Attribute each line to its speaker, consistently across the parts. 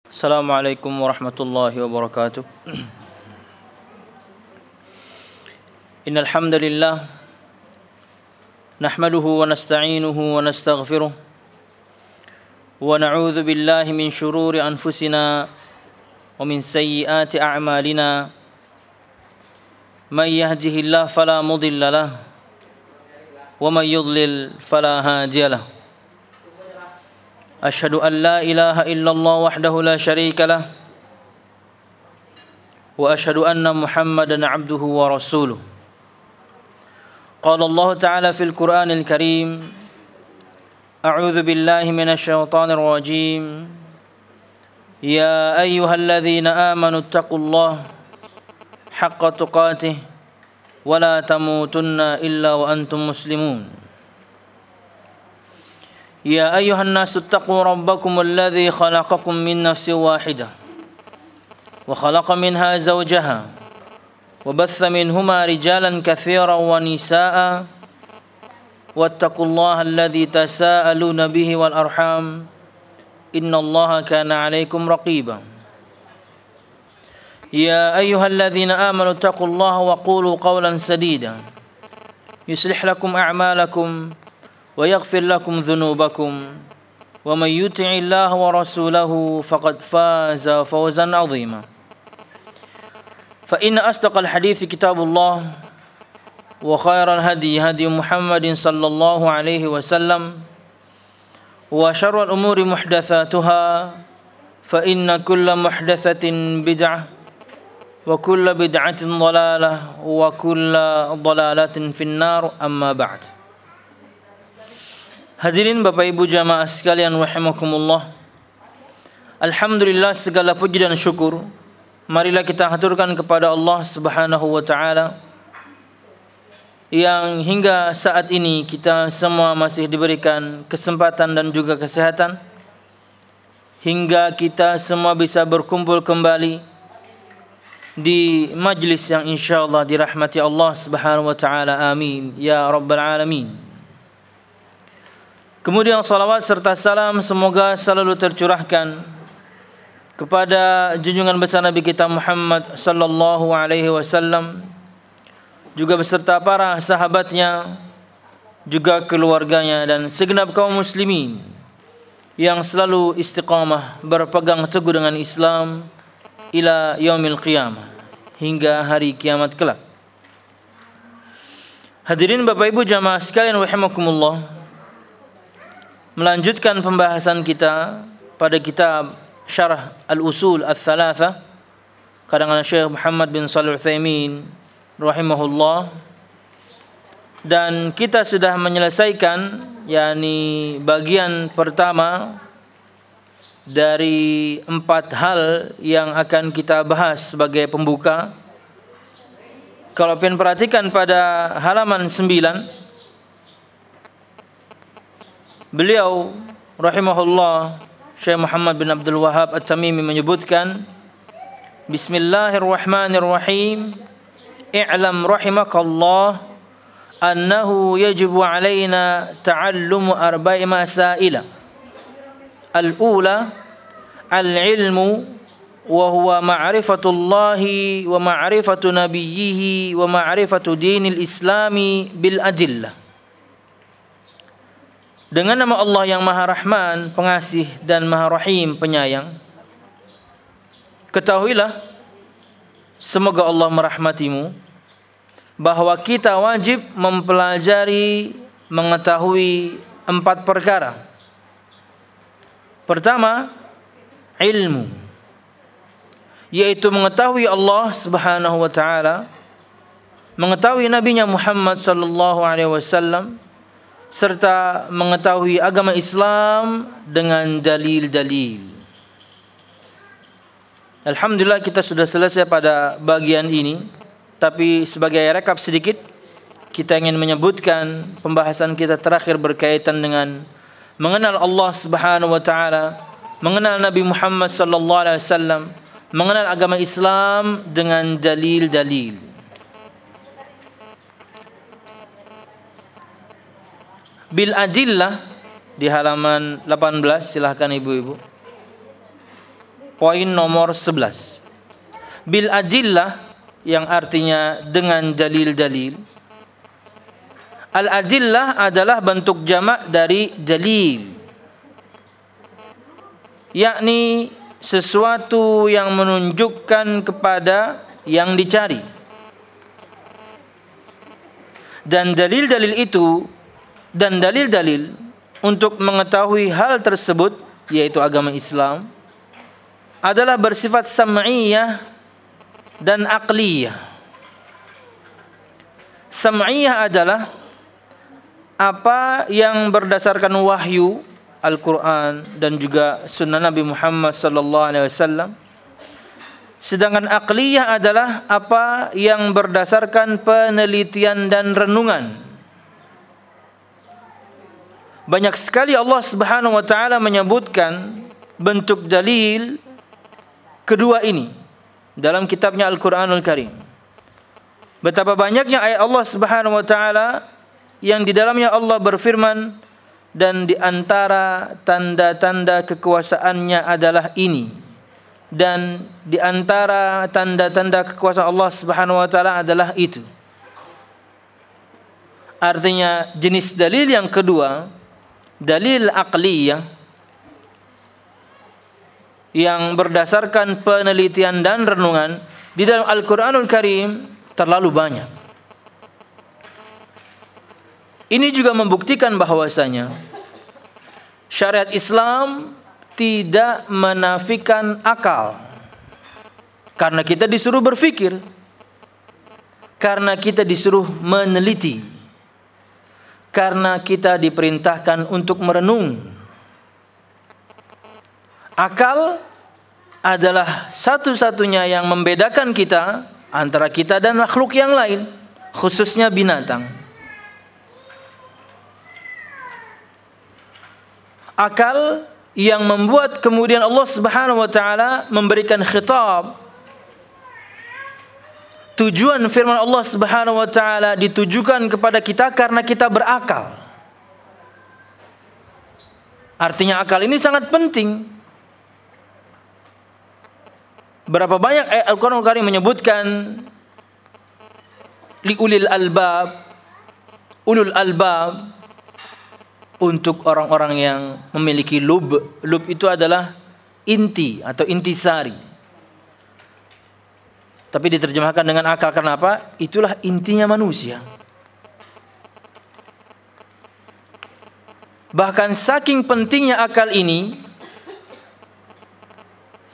Speaker 1: Assalamualaikum warahmatullahi wabarakatuh. Innal hamdalillah nahmaduhu wa nasta'inuhu wa nastaghfiruh wa na'udzu billahi min shururi anfusina wa min sayyiati a'malina. May yahdihillahu fala mudilla lahu wa may yudlil fala hadiya lahu. Asyhadu an la ilaha illallah wahdahu la syarika lah wa asyhadu anna Muhammadan abduhu wa rasuluh. Qala Allah Ta'ala fil Qur'anil Karim, A'udzu billahi minasy syaithanir rajim. Ya ayyuhalladzina amanu taqullaha haqqa tuqatih wa la tamutunna illa wa antum muslimun. يا أيها الناس اتقوا ربكم الذي خلقكم من نفس واحدة وخلق منها زوجها وبث منهما رجالا كثيرا ونساء واتقوا الله الذي تساءلون به والأرحام إن الله كان عليكم رقيبا يا أيها الذين آمنوا اتقوا الله وقولوا قولا سديدا يصلح لكم أعمالكم ويغفر لكم ذنوبكم ومن يطع الله ورسوله فقد فاز فوزا عظيما فإن أصدق الحديث كتاب الله وخير الهدي هدي محمد صلى الله عليه وسلم وشر الأمور محدثاتها فإن كل محدثة بدعة وكل بدعة ضلالة وكل ضلالة في النار أما بعد. Hadirin Bapak Ibu jamaah sekalian rahimakumullah. Alhamdulillah, segala puji dan syukur marilah kita haturkan kepada Allah Subhanahu wa taala yang hingga saat ini kita semua masih diberikan kesempatan dan juga kesehatan hingga kita semua bisa berkumpul kembali di majlis yang insyaallah dirahmati Allah Subhanahu wa taala. Amin ya rabbal alamin. Kemudian salawat serta salam semoga selalu tercurahkan kepada junjungan besar Nabi kita Muhammad sallallahu alaihi wasallam, juga beserta para sahabatnya, juga keluarganya dan segenap kaum muslimin yang selalu istiqamah berpegang teguh dengan Islam ila yaumil qiyamah, hingga hari kiamat kelak. Hadirin Bapak Ibu jamaah sekalian rahimakumullah, melanjutkan pembahasan kita pada kitab Syarah Al-Usul Ats-Tsalatsa karangan Syekh Muhammad bin Shalih Al-Utsaimin rahimahullah, dan kita sudah menyelesaikan yakni bagian pertama dari 4 hal yang akan kita bahas sebagai pembuka. Kalau pengen perhatikan pada halaman 9, beliau rahimahullah Syekh Muhammad bin Abdul Wahhab At-Tamimi menyebutkan, Bismillahirrahmanirrahim. I'lam rahimakallah annahu yajibu alaina ta'allumu arba'i masaila. Al-ula al-ilmu wa huwa ma'rifatullahi wa ma'rifatu nabiyyihi wa ma'rifatu dinil islami bil adillah. Dengan nama Allah yang Maha Rahman, Pengasih, dan Maha Rahim, Penyayang, ketahuilah, semoga Allah merahmatimu, bahwa kita wajib mempelajari, mengetahui 4 perkara. Pertama, ilmu, yaitu mengetahui Allah Subhanahu wa taala, mengetahui Nabi-Nya Muhammad sallallahu alaihi wasallam, serta mengetahui agama Islam dengan dalil-dalil. Alhamdulillah kita sudah selesai pada bagian ini, tapi sebagai rekap sedikit kita ingin menyebutkan pembahasan kita terakhir berkaitan dengan mengenal Allah Subhanahu wa taala, mengenal Nabi Muhammad sallallahu alaihi wasallam, mengenal agama Islam dengan dalil-dalil. Bil adillah di halaman 18, silahkan ibu-ibu. poin nomor 11. Bil adillah, yang artinya dengan dalil-dalil. Al-adillah adalah bentuk jamak dari dalil, yakni sesuatu yang menunjukkan kepada yang dicari. Dan dalil-dalil itu dan dalil-dalil untuk mengetahui hal tersebut, yaitu agama Islam, adalah bersifat sam'iyah dan aqliyah. Sam'iyah adalah apa yang berdasarkan wahyu Al-Quran dan juga sunnah Nabi Muhammad SAW. Sedangkan aqliyah adalah apa yang berdasarkan penelitian dan renungan. Banyak sekali Allah Subhanahu wa taala menyebutkan bentuk dalil kedua ini dalam kitabnya Al-Quranul Karim. Betapa banyaknya ayat Allah Subhanahu wa taala yang di dalamnya Allah berfirman, dan di antara tanda-tanda kekuasaannya adalah ini, dan di antara tanda-tanda kekuasaan Allah Subhanahu wa taala adalah itu. Artinya jenis dalil yang kedua, dalil aqliyah, yang berdasarkan penelitian dan renungan di dalam Al-Quranul Karim terlalu banyak. Ini juga membuktikan bahwasanya syariat Islam tidak menafikan akal. Karena kita disuruh berpikir, karena kita disuruh meneliti, karena kita diperintahkan untuk merenung. Akal adalah satu-satunya yang membedakan kita antara kita dan makhluk yang lain, khususnya binatang. Akal yang membuat kemudian Allah Subhanahu wa taala memberikan khitab. Tujuan firman Allah Subhanahu wa taala ditujukan kepada kita karena kita berakal. Artinya akal ini sangat penting. Berapa banyak ayat Al-Quran Al-Karim menyebutkan liulil albab, ulul albab, untuk orang-orang yang memiliki lub. Lub itu adalah inti atau intisari. Tapi diterjemahkan dengan akal. Kenapa? Itulah intinya manusia. Bahkan saking pentingnya akal ini,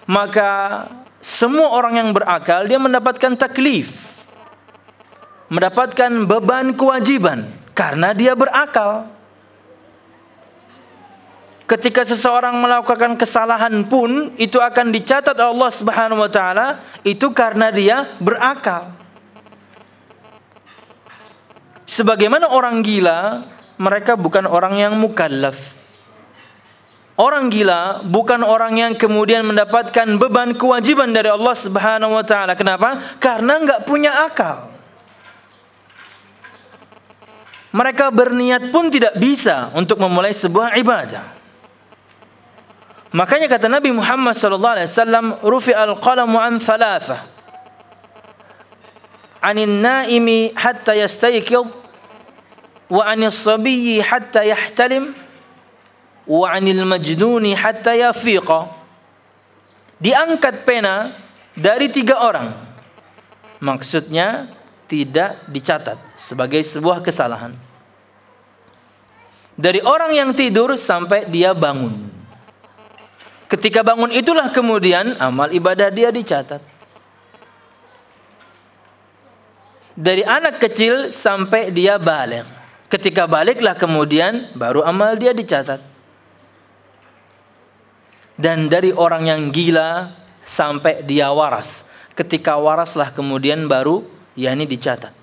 Speaker 1: maka semua orang yang berakal dia mendapatkan taklif, mendapatkan beban kewajiban karena dia berakal. Ketika seseorang melakukan kesalahan pun itu akan dicatat oleh Allah Subhanahu wa taala itu karena dia berakal. Sebagaimana orang gila, mereka bukan orang yang mukallaf. Orang gila bukan orang yang kemudian mendapatkan beban kewajiban dari Allah Subhanahu wa taala. Kenapa? Karena enggak punya akal. Mereka berniat pun tidak bisa untuk memulai sebuah ibadah. Makanya kata Nabi Muhammad SAW, rufi'al qalamu an thalathah, anin naimi hatta yastayqidh, wa anis sabiyyi hatta yahtalim, wa anil majnuni hatta yafiqa. Diangkat pena dari 3 orang. Maksudnya tidak dicatat sebagai sebuah kesalahan. Dari orang yang tidur sampai dia bangun. Ketika bangun itulah kemudian amal ibadah dia dicatat. Dari anak kecil sampai dia baligh. Ketika baliklah kemudian baru amal dia dicatat. Dan dari orang yang gila sampai dia waras. Ketika waraslah kemudian baru yakni dicatat.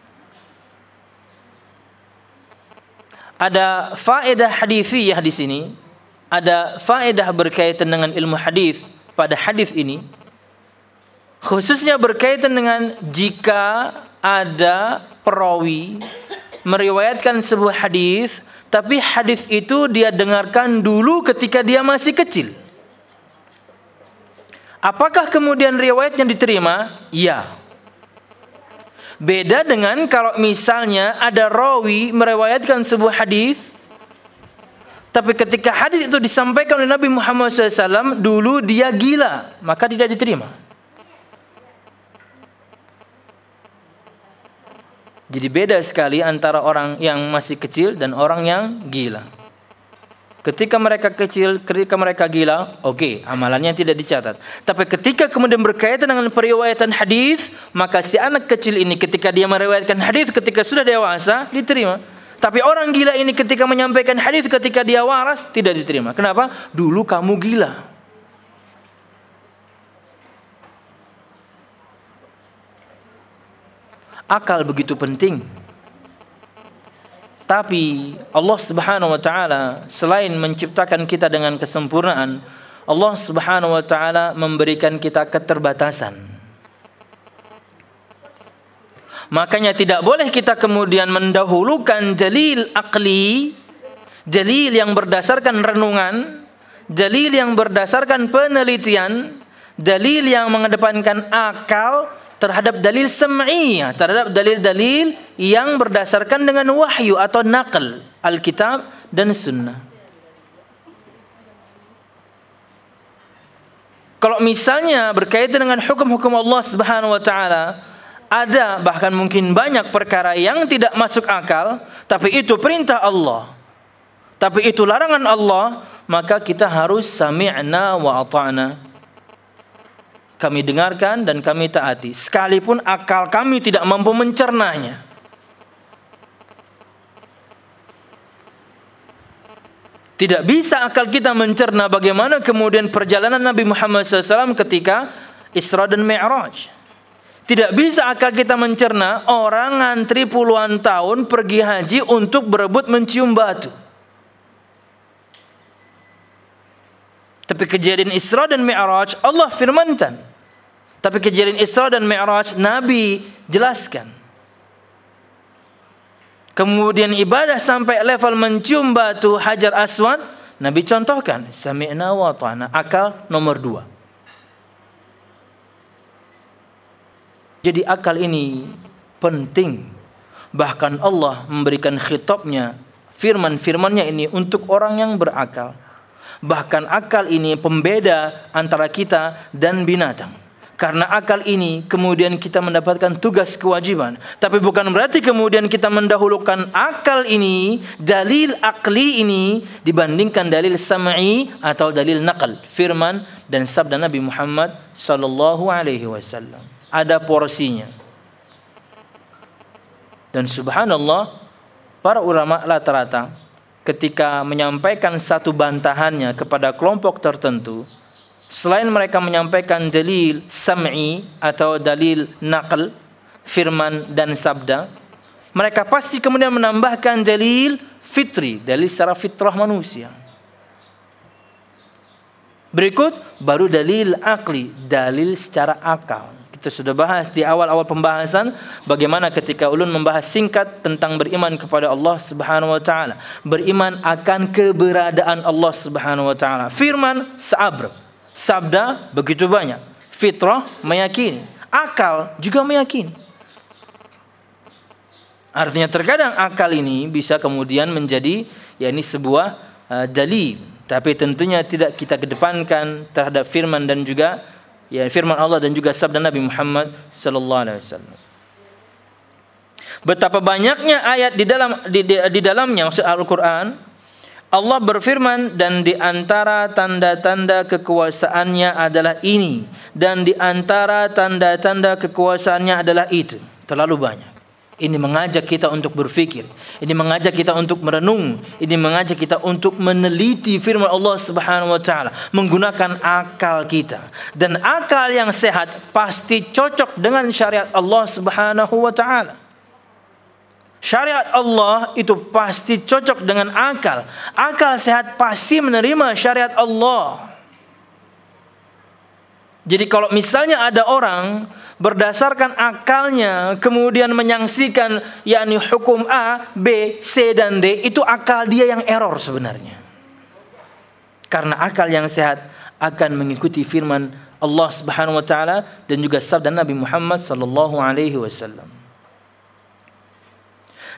Speaker 1: Ada faedah hadithiyah di sini. Ada faedah berkaitan dengan ilmu hadis pada hadis ini, khususnya berkaitan dengan jika ada perawi meriwayatkan sebuah hadis, tapi hadis itu dia dengarkan dulu ketika dia masih kecil. Apakah kemudian riwayatnya diterima? Iya. Beda dengan kalau misalnya ada rawi meriwayatkan sebuah hadis, tapi ketika hadis itu disampaikan oleh Nabi Muhammad SAW, dulu dia gila, maka tidak diterima. Jadi beda sekali antara orang yang masih kecil dan orang yang gila. Ketika mereka kecil, ketika mereka gila, oke, amalannya tidak dicatat. Tapi ketika kemudian berkaitan dengan periwayatan hadis, maka si anak kecil ini ketika dia meriwayatkan hadis ketika sudah dewasa, diterima. Tapi orang gila ini ketika menyampaikan hadis ketika dia waras, tidak diterima. Kenapa? Dulu kamu gila. Akal begitu penting. Tapi Allah Subhanahu wa taala selain menciptakan kita dengan kesempurnaan, Allah Subhanahu wa taala memberikan kita keterbatasan. Makanya tidak boleh kita kemudian mendahulukan dalil akli, dalil yang berdasarkan renungan, dalil yang berdasarkan penelitian, dalil yang mengedepankan akal terhadap dalil sam'iyah, terhadap dalil-dalil yang berdasarkan dengan wahyu atau naql, Alkitab dan Sunnah. Kalau misalnya berkaitan dengan hukum-hukum Allah Subhanahu wa taala, ada bahkan mungkin banyak perkara yang tidak masuk akal, tapi itu perintah Allah, tapi itu larangan Allah, maka kita harus sami'na wa ata'na. Kami dengarkan dan kami taati, sekalipun akal kami tidak mampu mencernanya. Tidak bisa akal kita mencerna bagaimana kemudian perjalanan Nabi Muhammad SAW ketika Isra dan Mi'raj. Tidak bisa akal kita mencerna orang ngantri puluhan tahun pergi haji untuk berebut mencium batu. Tapi kejadian Isra dan Mi'raj Allah firmankan. Tapi kejadian Isra dan Mi'raj Nabi jelaskan. Kemudian ibadah sampai level mencium batu Hajar Aswad, Nabi contohkan, sami'na wa ta'na, akal nomor 2. Jadi akal ini penting. Bahkan Allah memberikan khitabnya, firman-firmannya ini untuk orang yang berakal. Bahkan akal ini pembeda antara kita dan binatang. Karena akal ini kemudian kita mendapatkan tugas kewajiban. Tapi bukan berarti kemudian kita mendahulukan akal ini, dalil akli ini dibandingkan dalil sam'i atau dalil naql, firman dan sabda Nabi Muhammad sallallahu alaihi wasallam. Ada porsinya. Dan subhanallah, para ulama rata-rata ketika menyampaikan satu bantahannya kepada kelompok tertentu, selain mereka menyampaikan dalil sam'i atau dalil naql, firman dan sabda, mereka pasti kemudian menambahkan dalil fitri, dalil secara fitrah manusia. Berikut baru dalil akli, dalil secara akal. Kita sudah bahas di awal-awal pembahasan bagaimana ketika ulun membahas singkat tentang beriman kepada Allah Subhanahu wa taala, beriman akan keberadaan Allah Subhanahu wa taala. Firman sa'abr, sabda begitu banyak, fitrah meyakini, akal juga meyakini. Artinya terkadang akal ini bisa kemudian menjadi sebuah dalil, tapi tentunya tidak kita kedepankan terhadap firman dan juga firman Allah dan juga sabda Nabi Muhammad sallallahu alaihi wasallam. Betapa banyaknya ayat di dalamnya, maksud Al-Qur'an, Allah berfirman, dan di antara tanda-tanda kekuasaannya adalah ini, dan di antara tanda-tanda kekuasaannya adalah itu. Terlalu banyak. Ini mengajak kita untuk berfikir, ini mengajak kita untuk merenung, ini mengajak kita untuk meneliti firman Allah Subhanahu wa taala menggunakan akal kita. Dan akal yang sehat pasti cocok dengan syariat Allah Subhanahu wa taala. Syariat Allah itu pasti cocok dengan akal. Akal sehat pasti menerima syariat Allah. Jadi kalau misalnya ada orang berdasarkan akalnya kemudian menyaksikan hukum A, B, C dan D, itu akal dia yang error sebenarnya. Karena akal yang sehat akan mengikuti firman Allah Subhanahu wa taala dan juga sabda Nabi Muhammad sallallahu alaihi wasallam.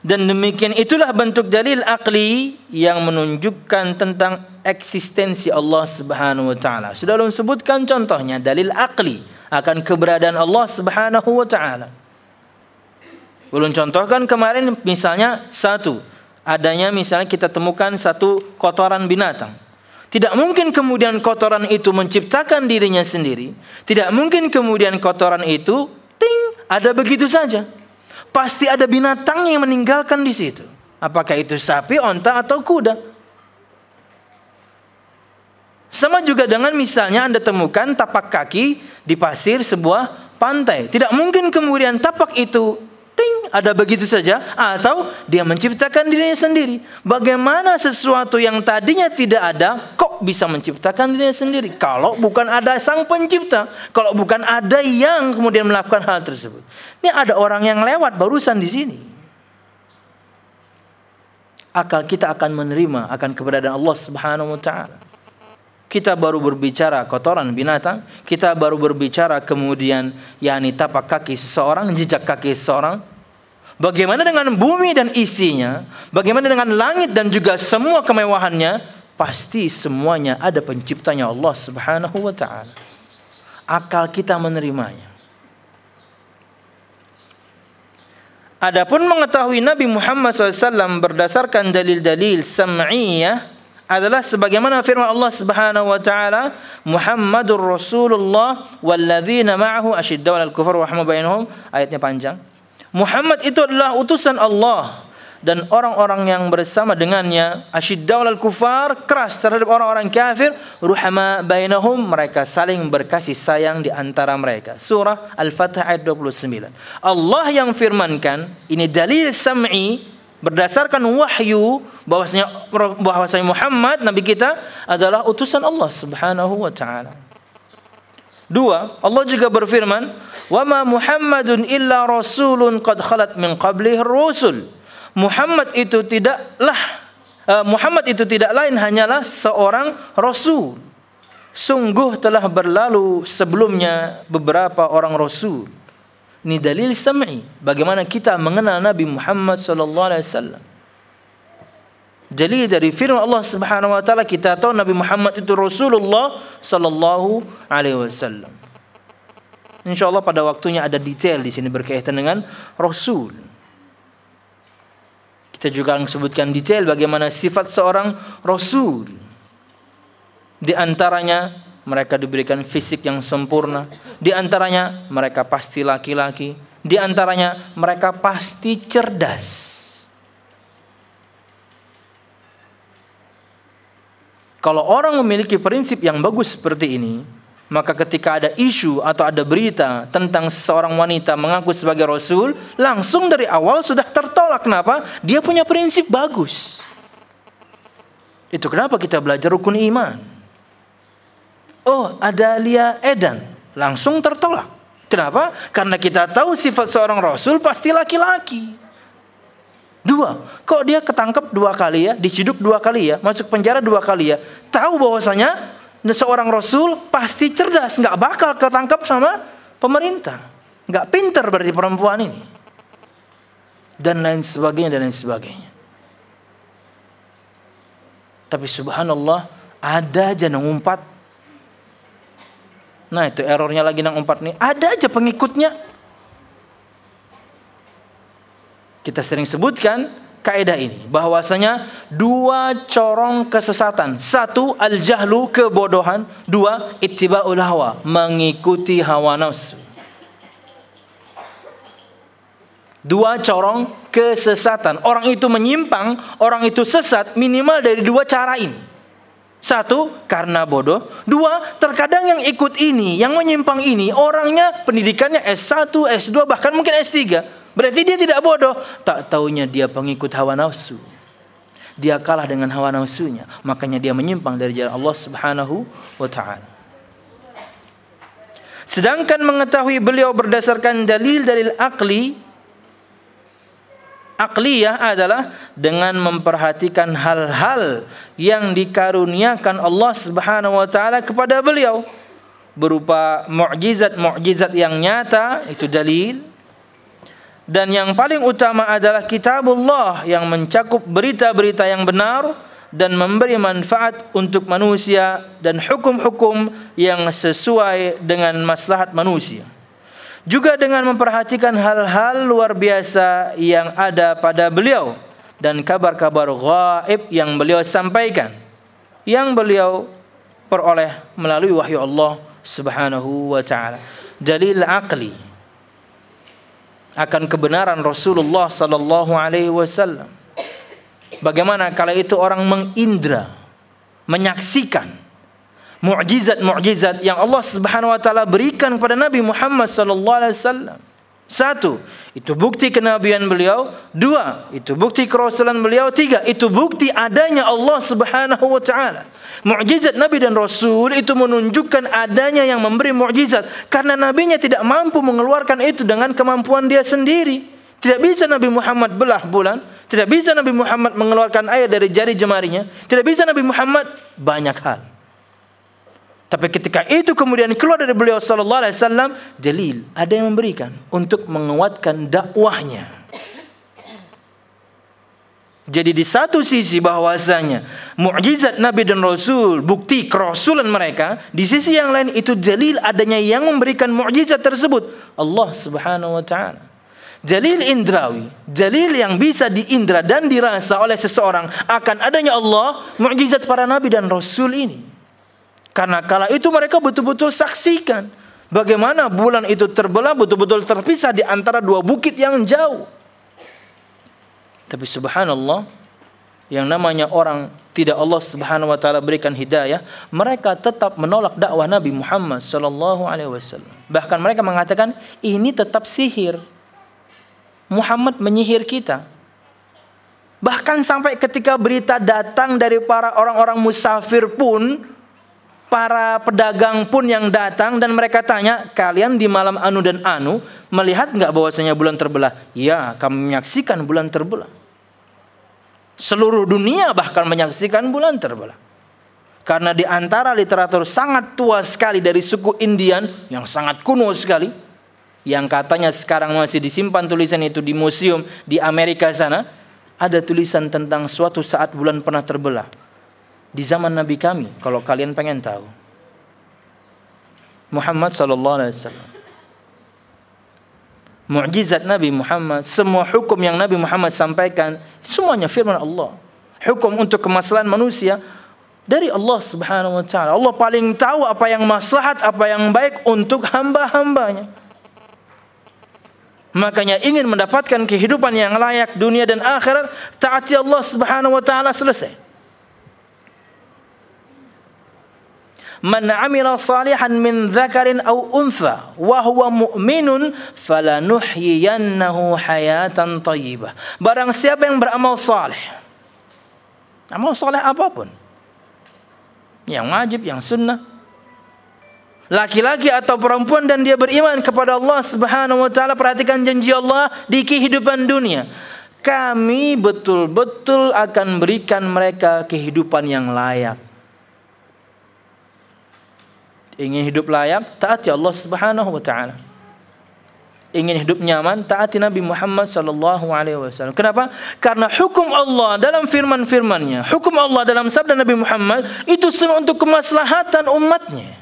Speaker 1: Dan demikian itulah bentuk dalil akli yang menunjukkan tentang eksistensi Allah Subhanahu wa taala. Sudah belum sebutkan contohnya dalil akli akan keberadaan Allah Subhanahu wa taala. Belum contohkan kemarin misalnya adanya misalnya kita temukan satu kotoran binatang. Tidak mungkin kemudian kotoran itu menciptakan dirinya sendiri. Tidak mungkin kemudian kotoran itu ada begitu saja. Pasti ada binatang yang meninggalkan di situ. Apakah itu sapi, onta atau kuda? Sama juga dengan misalnya Anda temukan tapak kaki di pasir sebuah pantai. Tidak mungkin kemudian tapak itu ada begitu saja, atau dia menciptakan dirinya sendiri. Bagaimana sesuatu yang tadinya tidak ada kok bisa menciptakan dirinya sendiri? Kalau bukan ada sang pencipta, kalau bukan ada yang kemudian melakukan hal tersebut. Ini ada orang yang lewat barusan di sini. Akal kita akan menerima akan keberadaan Allah Subhanahu wa taala. Kita baru berbicara kotoran binatang, kita baru berbicara kemudian tapak kaki seseorang, jejak kaki seseorang. Bagaimana dengan bumi dan isinya? Bagaimana dengan langit dan juga semua kemewahannya? Pasti semuanya ada penciptanya Allah Subhanahu wa taala. Akal kita menerimanya. Adapun mengetahui Nabi Muhammad SAW berdasarkan dalil-dalil sam'iyah adalah sebagaimana firman Allah Subhanahu wa taala, Muhammadur Rasulullah walladzina ma'ahu asyiddau 'alal kufar wa rahmah bainahum. Ayatnya panjang. Muhammad itu adalah utusan Allah dan orang-orang yang bersama dengannya asyiddau 'alal kufar, keras terhadap orang-orang kafir, ruhama bainahum, mereka saling berkasih sayang di antara mereka. Surah Al-Fatih ayat 29. Allah yang firmankan, ini dalil sam'i berdasarkan wahyu bahwasanya Muhammad nabi kita adalah utusan Allah Subhanahu wa taala. 2, Allah juga berfirman, "Wa ma Muhammadun illa rasulun qad khalat min qablihi ar-rusul." Muhammad itu tidak lain hanyalah seorang rasul. Sungguh telah berlalu sebelumnya beberapa orang rasul. Ini dalil sam'i. Bagaimana kita mengenal Nabi Muhammad sallallahu alaihi wasallam. Dalil dari firman Allah Subhanahu wa taala kita tahu Nabi Muhammad itu Rasulullah sallallahu alaihi wasallam. Insyaallah pada waktunya ada detail di sini berkaitan dengan rasul. Kita juga akan sebutkan detail bagaimana sifat seorang rasul. Di antaranya mereka diberikan fisik yang sempurna. Di antaranya mereka pasti laki-laki. Di antaranya mereka pasti cerdas. Kalau orang memiliki prinsip yang bagus seperti ini, maka ketika ada isu atau ada berita tentang seorang wanita mengaku sebagai rasul, langsung dari awal sudah tertolak. Kenapa? Dia punya prinsip bagus. Itu kenapa kita belajar rukun iman. Oh, ada Lia Edan, langsung tertolak. Kenapa? Karena kita tahu sifat seorang rasul pasti laki-laki. 2, kok dia ketangkep 2 kali ya, diciduk 2 kali ya, masuk penjara 2 kali ya. Tahu bahwasanya seorang rasul pasti cerdas, nggak bakal ketangkep sama pemerintah. Nggak pintar berarti perempuan ini. Dan lain sebagainya, dan lain sebagainya. Tapi subhanallah, ada aja yang ngumpat. Nah itu errornya lagi nang umpat nih. Ada aja pengikutnya. Kita sering sebutkan kaidah ini, bahwasanya 2 corong kesesatan. 1, al-jahlu, kebodohan. 2, ittiba'ul hawa, mengikuti hawa nafsu. 2 corong kesesatan. Orang itu menyimpang, orang itu sesat minimal dari 2 cara ini. 1, karena bodoh. 2, terkadang yang ikut ini, yang menyimpang ini, orangnya pendidikannya S1, S2, bahkan mungkin S3. Berarti dia tidak bodoh. Tak taunya dia pengikut hawa nafsu. Dia kalah dengan hawa nafsunya. Makanya dia menyimpang dari jalan Allah Subhanahu wa ta'ala. Sedangkan mengetahui beliau berdasarkan dalil-dalil akliyah adalah dengan memperhatikan hal-hal yang dikaruniakan Allah Subhanahu wa ta'ala kepada beliau. berupa mukjizat-mukjizat yang nyata, itu dalil. Dan yang paling utama adalah kitabullah yang mencakup berita-berita yang benar dan memberi manfaat untuk manusia dan hukum-hukum yang sesuai dengan maslahat manusia. Juga dengan memperhatikan hal-hal luar biasa yang ada pada beliau dan kabar-kabar gaib yang beliau sampaikan, yang beliau peroleh melalui wahyu Allah Subhanahu wa ta'ala. Dalil aqli akan kebenaran Rasulullah sallallahu alaihi wasallam. Bagaimana kala itu orang mengindra, menyaksikan mukjizat-mukjizat yang Allah Subhanahu wa taala berikan kepada Nabi Muhammad sallallahu alaihi wasallam. Satu, itu bukti kenabian beliau. Dua, itu bukti kerasulan beliau. Tiga, itu bukti adanya Allah Subhanahu wa taala. Mukjizat Nabi dan Rasul itu menunjukkan adanya yang memberi mukjizat, karena nabinya tidak mampu mengeluarkan itu dengan kemampuan dia sendiri. Tidak bisa Nabi Muhammad belah bulan, tidak bisa Nabi Muhammad mengeluarkan air dari jari jemarinya, tidak bisa Nabi Muhammad banyak hal. Tapi ketika itu kemudian keluar dari beliau sallallahu alaihi wasallam, dalil, ada yang memberikan untuk menguatkan dakwahnya. Jadi di satu sisi bahwasanya mukjizat Nabi dan Rasul, bukti kerasulan mereka, di sisi yang lain itu dalil adanya yang memberikan mukjizat tersebut, Allah Subhanahu wa taala. Dalil indrawi, dalil yang bisa diindra dan dirasa oleh seseorang akan adanya Allah, mukjizat para nabi dan rasul ini. Karena kala itu mereka betul-betul saksikan bagaimana bulan itu terbelah, betul-betul terpisah di antara dua bukit yang jauh. Tapi subhanallah, yang namanya orang tidak Allah Subhanahu wa taala berikan hidayah, mereka tetap menolak dakwah Nabi Muhammad sallallahu alaihi wasallam. Bahkan mereka mengatakan ini tetap sihir. Muhammad menyihir kita. Bahkan sampai ketika berita datang dari para orang-orang musafir pun, para pedagang pun yang datang dan mereka tanya, kalian di malam anu dan anu melihat enggak bahwasanya bulan terbelah? Ya, kami menyaksikan bulan terbelah. Seluruh dunia bahkan menyaksikan bulan terbelah. Karena di antara literatur sangat tua sekali dari suku Indian yang sangat kuno sekali, yang katanya sekarang masih disimpan tulisan itu di museum di Amerika sana, ada tulisan tentang suatu saat bulan pernah terbelah. Di zaman Nabi kami, kalau kalian pengen tahu, Muhammad sallallahu alaihi wasallam, mukjizat Nabi Muhammad, semua hukum yang Nabi Muhammad sampaikan, semuanya firman Allah. Hukum untuk kemaslahan manusia dari Allah Subhanahu wa taala. Allah paling tahu apa yang maslahat, apa yang baik untuk hamba-hambanya. Makanya ingin mendapatkan kehidupan yang layak dunia dan akhirat, taati Allah Subhanahu wa taala, selesai. Man amila salihan min dzakarin aw untha wa huwa mu'minun falanuhyiyannahu hayatan thayyibah. Barang siapa yang beramal saleh, amal saleh apapun, yang wajib, yang sunnah, laki-laki atau perempuan, dan dia beriman kepada Allah Subhanahu wa taala, perhatikan janji Allah di kehidupan dunia, kami betul-betul akan berikan mereka kehidupan yang layak. Ingin hidup layak, taati Allah Subhanahu wa taala. Ingin hidup nyaman, taati Nabi Muhammad sallallahu alaihi wasallam. Kenapa? Karena hukum Allah dalam firman-firman-Nya, hukum Allah dalam sabda Nabi Muhammad itu semua untuk kemaslahatan umatnya.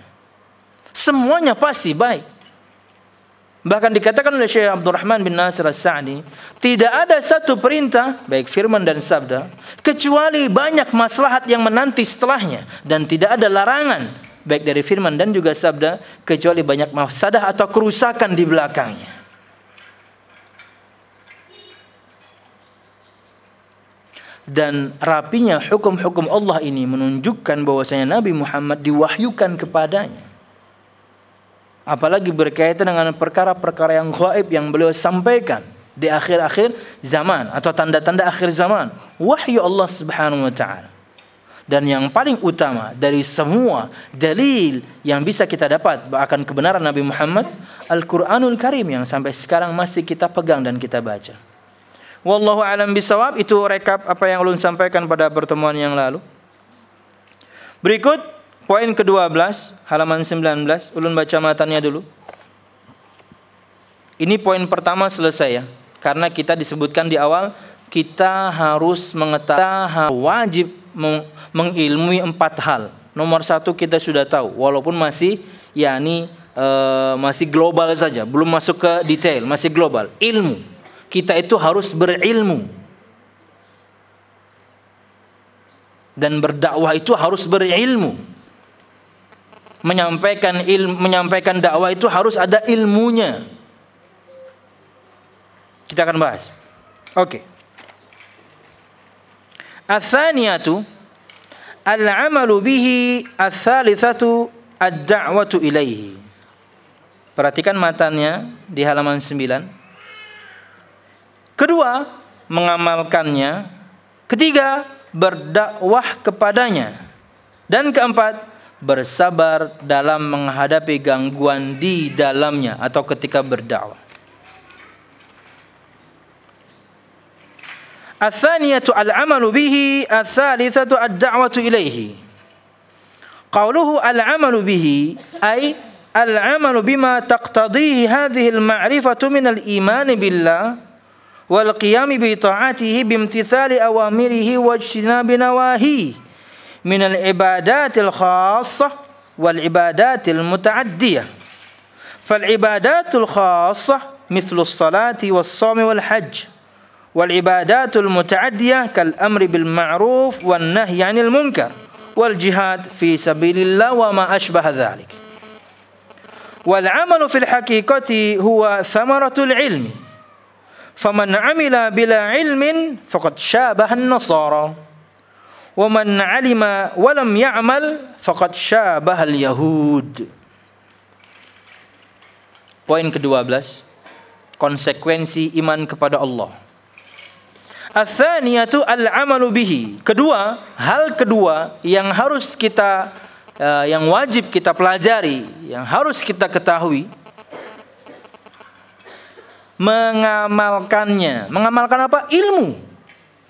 Speaker 1: Semuanya pasti baik. Bahkan dikatakan oleh Syekh Abdurrahman bin Nasir As-Sa'di, tidak ada satu perintah, baik firman dan sabda, kecuali banyak maslahat yang menanti setelahnya, dan tidak ada larangan, baik dari firman dan juga sabda, kecuali banyak mafsadah atau kerusakan di belakangnya. Dan rapinya hukum-hukum Allah ini menunjukkan bahwasanya Nabi Muhammad diwahyukan kepadanya. Apalagi berkaitan dengan perkara-perkara yang gaib yang beliau sampaikan di akhir-akhir zaman atau tanda-tanda akhir zaman, wahyu Allah Subhanahu wa taala. Dan yang paling utama dari semua dalil yang bisa kita dapat akan kebenaran Nabi Muhammad, Al-Quranul Karim yang sampai sekarang masih kita pegang dan kita baca. Wallahu a'lam bisawab. Itu rekap apa yang ulun sampaikan pada pertemuan yang lalu. Berikut Poin ke-12, halaman 19. Ulun baca matanya dulu. Ini poin pertama selesai ya. Karena kita disebutkan di awal, kita harus mengetahui, wajib mengilmui 4 hal. Nomor 1 kita sudah tahu, walaupun masih masih global saja, belum masuk ke detail, masih global. Ilmu. Kita itu harus berilmu. Dan berdakwah itu harus berilmu. Menyampaikan dakwah itu harus ada ilmunya. Kita akan bahas. Oke. Ats-tsaniyatu al-'amalu bihi, ats-tsalitsatu ad-da'watu ilaihi. Perhatikan matanya di halaman 9. Kedua, mengamalkannya. Ketiga, berdakwah kepadanya. Dan keempat, bersabar dalam menghadapi gangguan di dalamnya atau ketika berdakwah. Ats-tsaniyatu al-'amalu bihi, ats-tsalitsatu ad-da'watu ilaihi. Qauluhu al-'amalu bihi ay al-'amalu bima taqtadihi hadhihi al-ma'rifatu min al-iman billah wal qiyam bi ta'atihi bi imtithali awamirihi wa ijtinabi nawahihi min al-ibadatil khassah wal ibadatil muta'addiyah. Fal ibadatul khassah mithlu as-salati was-shawmi wal hajj. Wal ibadatul muta'addiyah kal amri bil ma'ruf wan nahyi 'anil munkar wal jihad fi sabilillah wa ma ashbaha dhalik. Wal 'amalu fil haqiqati huwa thamaratul ilmi. Faman 'amila bila ilmin faqad shabaha an-nasara. Wa man 'alima wa lam ya'mal faqad shabaha al-yahud. Poin ke-12, konsekuensi iman kepada Allah. Ats-tsaniyatu al-'amalu bihi. Kedua, hal kedua yang harus kita yang wajib kita pelajari, yang harus kita ketahui, mengamalkannya. Mengamalkan apa? Ilmu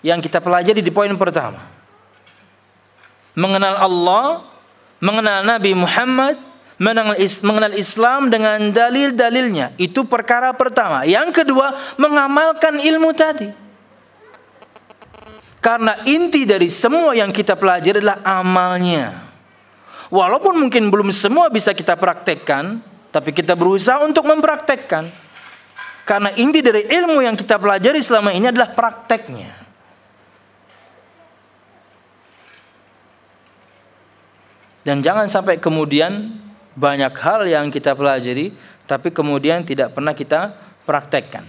Speaker 1: yang kita pelajari di poin pertama. Mengenal Allah, mengenal Nabi Muhammad, mengenal Islam dengan dalil-dalilnya. Itu perkara pertama. Yang kedua, mengamalkan ilmu tadi. Karena inti dari semua yang kita pelajari adalah amalnya. Walaupun mungkin belum semua bisa kita praktekkan, tapi kita berusaha untuk mempraktekkan. Karena inti dari ilmu yang kita pelajari selama ini adalah prakteknya. Dan jangan sampai kemudian banyak hal yang kita pelajari, tapi kemudian tidak pernah kita praktekkan.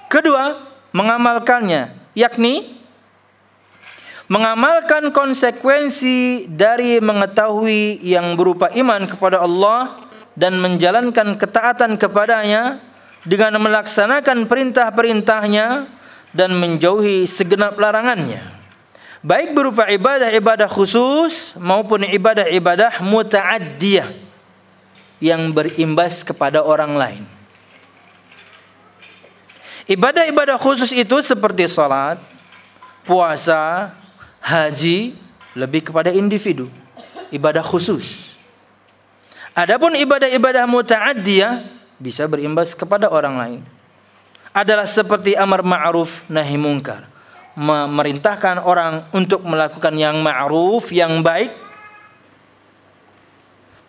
Speaker 1: Kedua, mengamalkannya, yakni mengamalkan konsekuensi dari mengetahui yang berupa iman kepada Allah dan menjalankan ketaatan kepadanya dengan melaksanakan perintah-perintahnya dan menjauhi segenap larangannya. Baik berupa ibadah-ibadah khusus maupun ibadah-ibadah muta'addiyah yang berimbas kepada orang lain. Ibadah-ibadah khusus itu seperti salat, puasa, haji, lebih kepada individu. Ibadah khusus. Adapun ibadah-ibadah muta'addiyah bisa berimbas kepada orang lain. Adalah seperti amar ma'ruf nahi munkar. Memerintahkan orang untuk melakukan yang ma'ruf, yang baik.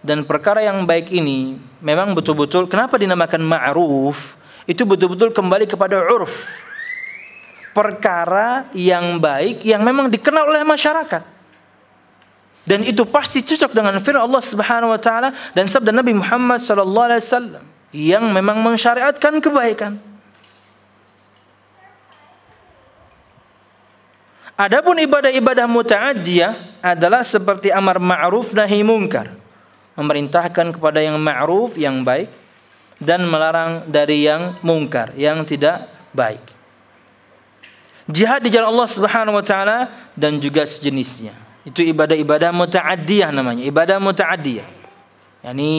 Speaker 1: Dan perkara yang baik ini memang betul-betul, kenapa dinamakan ma'ruf? Itu betul-betul kembali kepada urf. Perkara yang baik yang memang dikenal oleh masyarakat. Dan itu pasti cocok dengan firman Allah Subhanahu wa taala dan sabda Nabi Muhammad sallallahu alaihi wasallam yang memang mensyariatkan kebaikan. Adapun ibadah-ibadah muta'addiyah adalah seperti amar ma'ruf nahi munkar. Memerintahkan kepada yang ma'ruf, yang baik, dan melarang dari yang mungkar, yang tidak baik. Jihad di jalan Allah Subhanahu wa taala dan juga sejenisnya. Itu ibadah-ibadah muta'addiyah namanya, ibadah muta'addiyah. Yani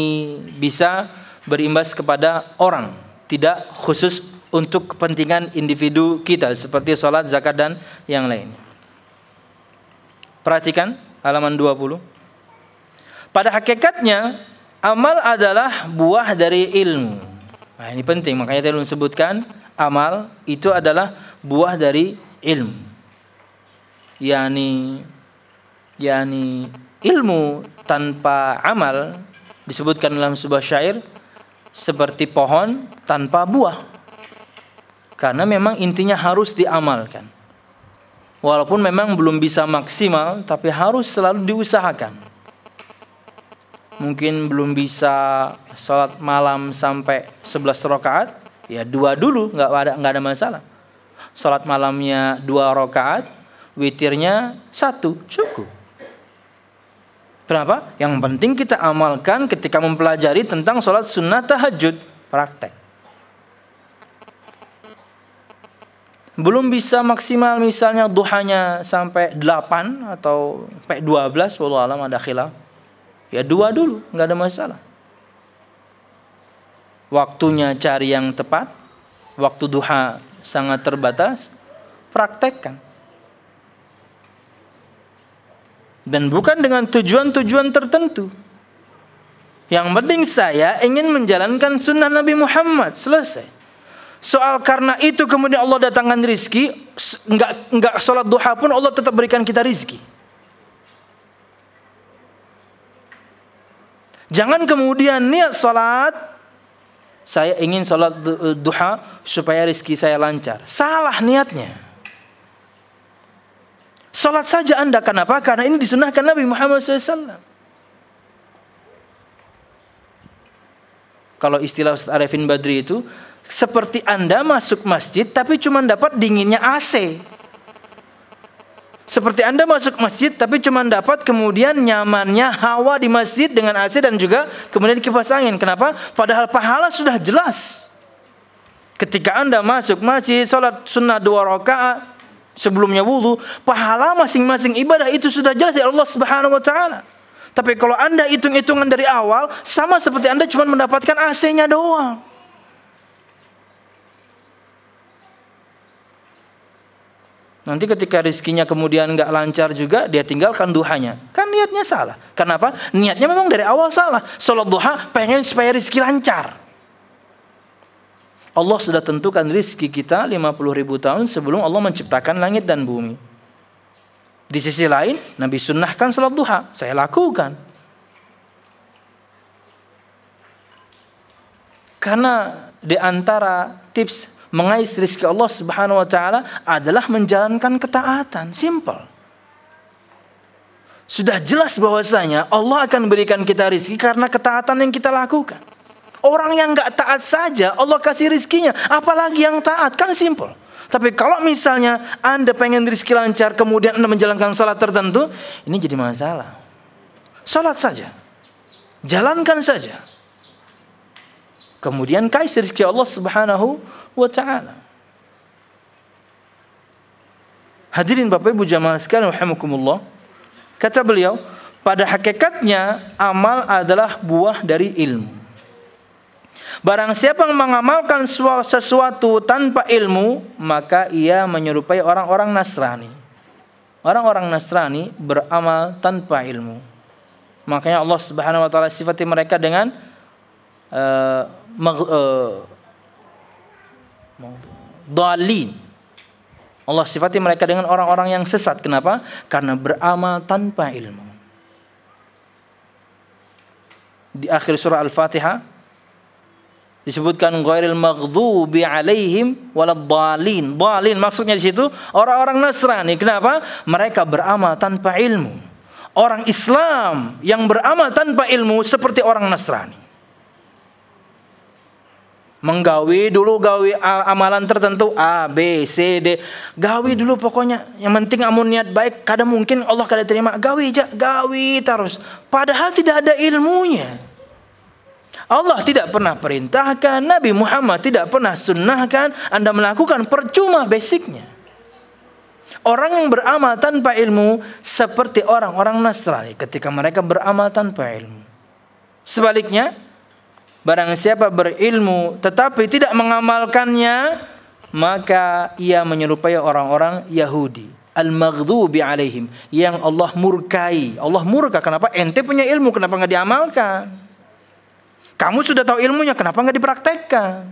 Speaker 1: bisa berimbas kepada orang, tidak khusus untuk kepentingan individu kita seperti salat, zakat dan yang lainnya. Perhatikan halaman 20. Pada hakikatnya amal adalah buah dari ilmu. Nah, ini penting, makanya tadi sebutkan amal itu adalah buah dari ilmu. Yani ilmu tanpa amal disebutkan dalam sebuah syair seperti pohon tanpa buah. Karena memang intinya harus diamalkan. Walaupun memang belum bisa maksimal, tapi harus selalu diusahakan. Mungkin belum bisa sholat malam sampai 11 rakaat, ya 2 dulu, nggak ada masalah. Sholat malamnya 2 rakaat, witirnya 1, cukup. Kenapa? Yang penting kita amalkan ketika mempelajari tentang sholat sunnah tahajud, praktek. Belum bisa maksimal misalnya duhanya sampai 8 atau sampai 12, wallahu alam ada khilaf. Ya 2 dulu, nggak ada masalah. Waktunya cari yang tepat, waktu duha sangat terbatas, praktekkan. Dan bukan dengan tujuan-tujuan tertentu. Yang penting saya ingin menjalankan sunnah Nabi Muhammad, selesai. Soal karena itu kemudian Allah datangkan rizki, enggak sholat duha pun Allah tetap berikan kita rizki. Jangan kemudian niat sholat, saya ingin sholat duha supaya rizki saya lancar. Salah niatnya. Sholat saja Anda, kenapa? Karena ini disunahkan Nabi Muhammad SAW. Kalau istilah Ustaz Arifin Badri itu, seperti Anda masuk masjid tapi cuma dapat dinginnya AC. Seperti Anda masuk masjid tapi cuma dapat kemudian nyamannya hawa di masjid dengan AC dan juga kemudian kipas angin. Kenapa? Padahal pahala sudah jelas. Ketika Anda masuk masjid, sholat sunnah 2 rakaat sebelumnya wudu, pahala masing-masing ibadah itu sudah jelas dari Allah Subhanahu wa taala. Tapi kalau Anda hitung-hitungan dari awal, sama seperti Anda cuma mendapatkan AC-nya doang. Nanti ketika rizkinya kemudian nggak lancar juga, dia tinggalkan duhanya. Kan niatnya salah. Kenapa? Niatnya memang dari awal salah. Sholat duha pengen supaya rizki lancar. Allah sudah tentukan rizki kita 50.000 tahun sebelum Allah menciptakan langit dan bumi. Di sisi lain, Nabi sunnahkan sholat duha. Saya lakukan. Karena di antara tips mengais rezeki Allah Subhanahu wa taala adalah menjalankan ketaatan, simple. Sudah jelas bahwasanya Allah akan berikan kita rezeki karena ketaatan yang kita lakukan. Orang yang enggak taat saja Allah kasih rezekinya, apalagi yang taat, kan simple. Tapi kalau misalnya Anda pengen rezeki lancar kemudian Anda menjalankan salat tertentu, ini jadi masalah. Salat saja. Jalankan saja. Kemudian kais rezeki Allah Subhanahu wa ta'ala. Hadirin Bapak Ibu jamaah sekalian rahimakumullah. Kata beliau, pada hakikatnya amal adalah buah dari ilmu. Barang siapa yang mengamalkan sesuatu tanpa ilmu, maka ia menyerupai orang-orang Nasrani. Orang-orang Nasrani beramal tanpa ilmu. Makanya Allah Subhanahu wa taala sifati mereka dengan dhalin. Allah sifati mereka dengan orang-orang yang sesat. Kenapa? Karena beramal tanpa ilmu. Di akhir surah Al-Fatihah disebutkan ghairil maghdubi alaihim waladhdallin. Dhalin maksudnya di situ orang-orang Nasrani. Kenapa? Mereka beramal tanpa ilmu. Orang Islam yang beramal tanpa ilmu seperti orang Nasrani. Menggawi dulu, gawi amalan tertentu A, B, C, D. Gawi dulu pokoknya. Yang penting amun niat baik, kadang mungkin Allah kada terima. Gawi aja, gawi terus. Padahal tidak ada ilmunya. Allah tidak pernah perintahkan, Nabi Muhammad tidak pernah sunnahkan Anda melakukan, percuma basicnya. Orang yang beramal tanpa ilmu seperti orang-orang Nasrani ketika mereka beramal tanpa ilmu. Sebaliknya, barang siapa berilmu tetapi tidak mengamalkannya, maka ia menyerupai orang-orang Yahudi. Al-maghdubi alaihim, yang Allah murkai. Allah murka, kenapa? Ente punya ilmu, kenapa nggak diamalkan? Kamu sudah tahu ilmunya, kenapa nggak dipraktekkan?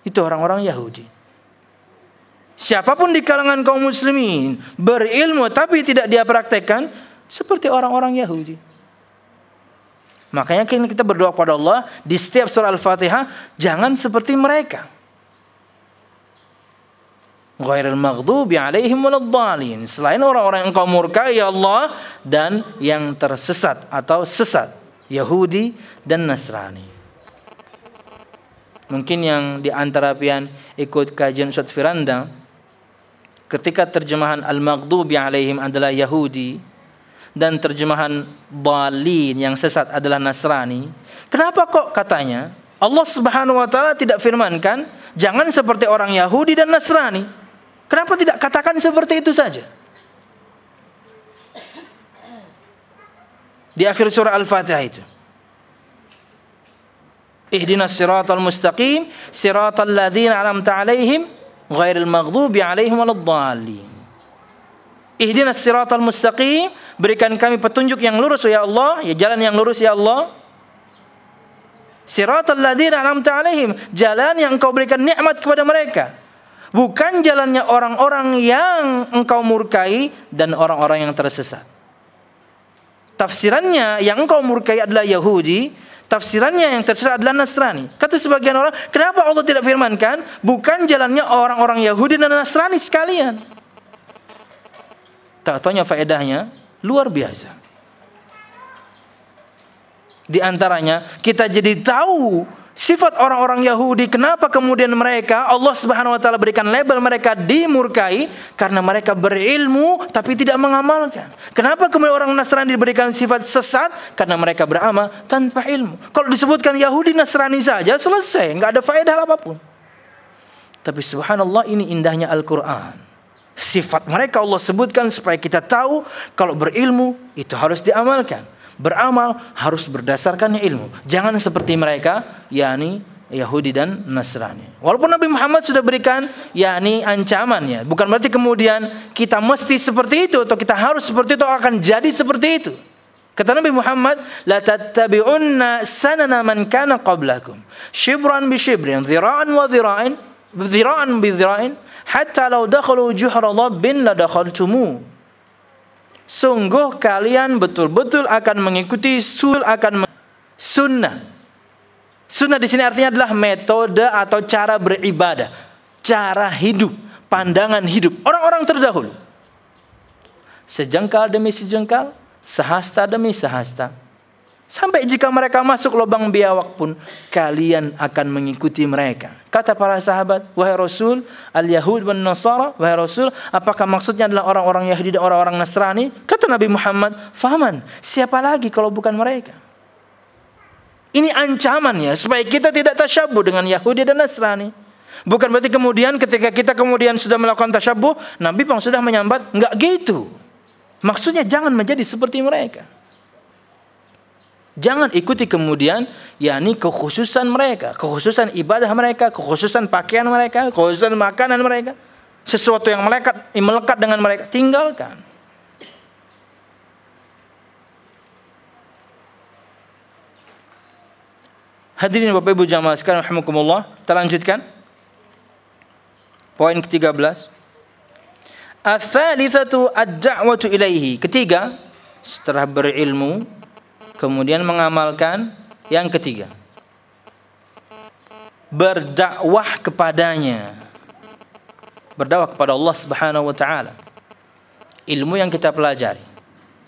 Speaker 1: Itu orang-orang Yahudi. Siapapun di kalangan kaum muslimin berilmu tapi tidak dia praktekkan, seperti orang-orang Yahudi. Makanya kita berdoa kepada Allah di setiap surah Al-Fatihah, jangan seperti mereka. Ghairil maghdubi alaihim waladdallin, selain orang-orang yang engkau murkai ya Allah dan yang tersesat atau sesat, Yahudi dan Nasrani. Mungkin yang di antara pian ikut kajian Ustaz Firanda, ketika terjemahan al-maghdubi alaihim adalah Yahudi dan terjemahan dhalin yang sesat adalah Nasrani, kenapa kok katanya Allah Subhanahu wa taala tidak firmankan jangan seperti orang Yahudi dan Nasrani? Kenapa tidak katakan seperti itu saja? Di akhir surah Al-Fatihah itu. Ihdinas siratal mustaqim, siratal ladzina an'amta 'alaihim, ghairil maghdubi 'alaihim waladdallin. Ihdinas siratal mustaqim, berikan kami petunjuk yang lurus ya Allah, ya jalan yang lurus ya Allah. Siratal ladzina an'amta 'alaihim, jalan yang Engkau berikan nikmat kepada mereka. Bukan jalannya orang-orang yang Engkau murkai dan orang-orang yang tersesat. Tafsirannya yang Engkau murkai adalah Yahudi, tafsirannya yang tersesat adalah Nasrani. Kata sebagian orang, kenapa Allah tidak firmankan bukan jalannya orang-orang Yahudi dan Nasrani sekalian? Tak taunya faedahnya luar biasa. Di antaranya kita jadi tahu sifat orang-orang Yahudi, kenapa kemudian mereka Allah Subhanahu wa taala berikan label mereka dimurkai, karena mereka berilmu tapi tidak mengamalkan. Kenapa kemudian orang Nasrani diberikan sifat sesat? Karena mereka beramal tanpa ilmu. Kalau disebutkan Yahudi Nasrani saja selesai, nggak ada faedah apapun. Tapi subhanallah, ini indahnya Al-Qur'an. Sifat mereka Allah sebutkan supaya kita tahu kalau berilmu itu harus diamalkan. Beramal harus berdasarkan ilmu. Jangan seperti mereka, yakni Yahudi dan Nasrani. Walaupun Nabi Muhammad sudah berikan yakni ancamannya, bukan berarti kemudian kita mesti seperti itu atau kita harus seperti itu atau akan jadi seperti itu. Kata Nabi Muhammad, la tattabi'unna sanana man kana qablakum, shibran bi shibrin, dhira'an wa dhira'in, dhira'an bi dhira'in, hatta law dakhalu juhra dhabbin la dakhaltumu. Sungguh kalian betul-betul akan mengikuti sunnah. Sunnah di sini artinya adalah metode atau cara beribadah, cara hidup, pandangan hidup orang-orang terdahulu. Sejengkal demi sejengkal, sehasta demi sehasta. Sampai jika mereka masuk lubang biawak pun kalian akan mengikuti mereka. Kata para sahabat, wahai Rasul, al-Yahud wan Nasara, wahai Rasul, apakah maksudnya adalah orang-orang Yahudi dan orang-orang Nasrani? Kata Nabi Muhammad, fahaman, siapa lagi kalau bukan mereka? Ini ancamannya supaya kita tidak tasyabuh dengan Yahudi dan Nasrani. Bukan berarti kemudian ketika kita kemudian sudah melakukan tasyabuh, Nabi pun sudah menyambat, enggak gitu. Maksudnya jangan menjadi seperti mereka. Jangan ikuti kemudian yakni kekhususan mereka, kekhususan ibadah mereka, kekhususan pakaian mereka, kekhususan makanan mereka. Sesuatu yang melekat dengan mereka, tinggalkan. Hadirin Bapak Ibu jamaah sekalian rahimakumullah, kita lanjutkan. Poin ke-13. Ats-tsalitsatu ad-da'watu ilaihi. Ketiga, setelah berilmu kemudian mengamalkan, yang ketiga, berdakwah kepadanya. Berdakwah kepada Allah Subhanahu wa taala. Ilmu yang kita pelajari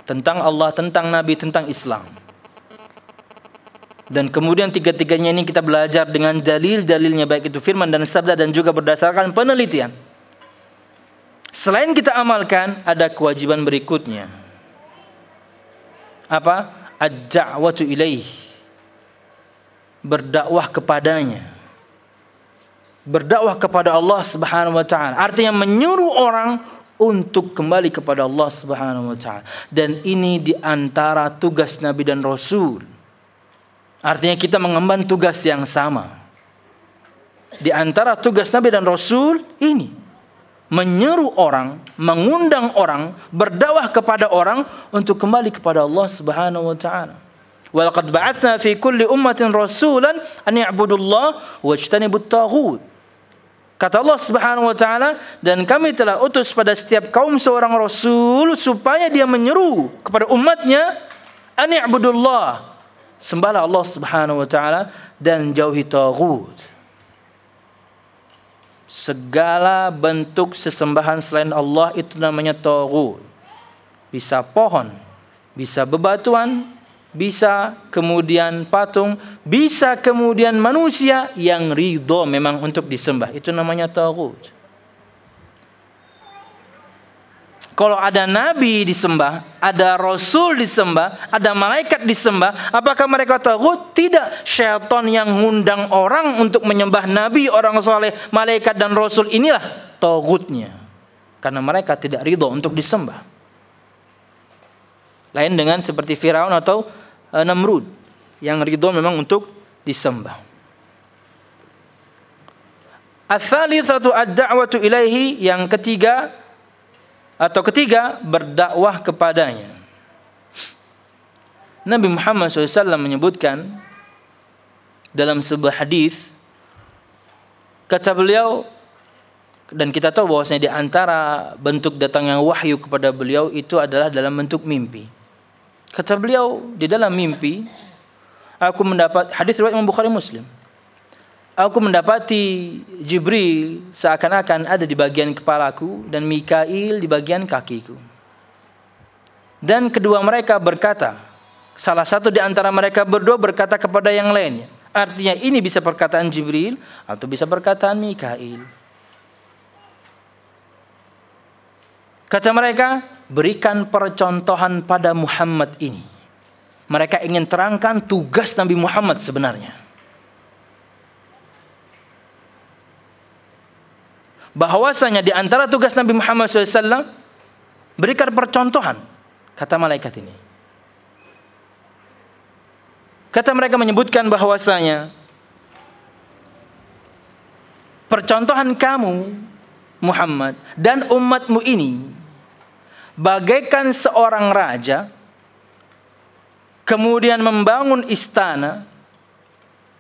Speaker 1: tentang Allah, tentang Nabi, tentang Islam. Dan kemudian tiga-tiganya ini kita belajar dengan dalil-dalilnya, baik itu firman dan sabda dan juga berdasarkan penelitian. Selain kita amalkan, ada kewajiban berikutnya. Apa? Ad-da'watu ilaih. Berdakwah kepadanya. Berdakwah kepada Allah Subhanahu wa taala. Artinya menyuruh orang untuk kembali kepada Allah Subhanahu wa taala. Dan ini di antara tugas Nabi dan Rasul. Artinya kita mengemban tugas yang sama. Di antara tugas Nabi dan Rasul ini menyeru orang, mengundang orang, berdakwah kepada orang untuk kembali kepada Allah Subhanahu wa taala. Wa laqad ba'atsna fi kulli ummatin rasulan an ya'budullaha wajtanibut taghut. Kata Allah Subhanahu wa taala, dan kami telah utus pada setiap kaum seorang rasul supaya dia menyeru kepada umatnya an ya'budullah, sembahlah Allah Subhanahu wa taala dan jauhi taghut. Segala bentuk sesembahan selain Allah itu namanya taghut. Bisa pohon, bisa bebatuan, bisa kemudian patung, bisa kemudian manusia yang ridho memang untuk disembah. Itu namanya taghut. Kalau ada nabi disembah, ada rasul disembah, ada malaikat disembah, apakah mereka taghut? Tidak. Syaitan yang ngundang orang untuk menyembah nabi, orang saleh, malaikat dan rasul, inilah taghutnya. Karena mereka tidak ridho untuk disembah. Lain dengan seperti Firaun atau Namrud yang ridho memang untuk disembah. Ats-tsalitsatu ad-da'watu ilaihi, yang ketiga berdakwah kepadanya. Nabi Muhammad SAW menyebutkan dalam sebuah hadis, kata beliau, dan kita tahu bahwasanya di antara bentuk datangnya wahyu kepada beliau itu adalah dalam bentuk mimpi. Kata beliau, di dalam mimpi aku mendapat, hadis riwayat Imam Bukhari Muslim, aku mendapati Jibril seakan-akan ada di bagian kepalaku dan Mikail di bagian kakiku. Dan kedua mereka berkata, salah satu di antara mereka berdua berkata kepada yang lainnya. Artinya ini bisa perkataan Jibril atau bisa perkataan Mikail. Kata mereka, berikan percontohan pada Muhammad ini. Mereka ingin terangkan tugas Nabi Muhammad sebenarnya. Bahwasanya di antara tugas Nabi Muhammad SAW berikan percontohan, kata malaikat ini. Kata mereka menyebutkan bahwasanya percontohan kamu Muhammad dan umatmu ini bagaikan seorang raja kemudian membangun istana.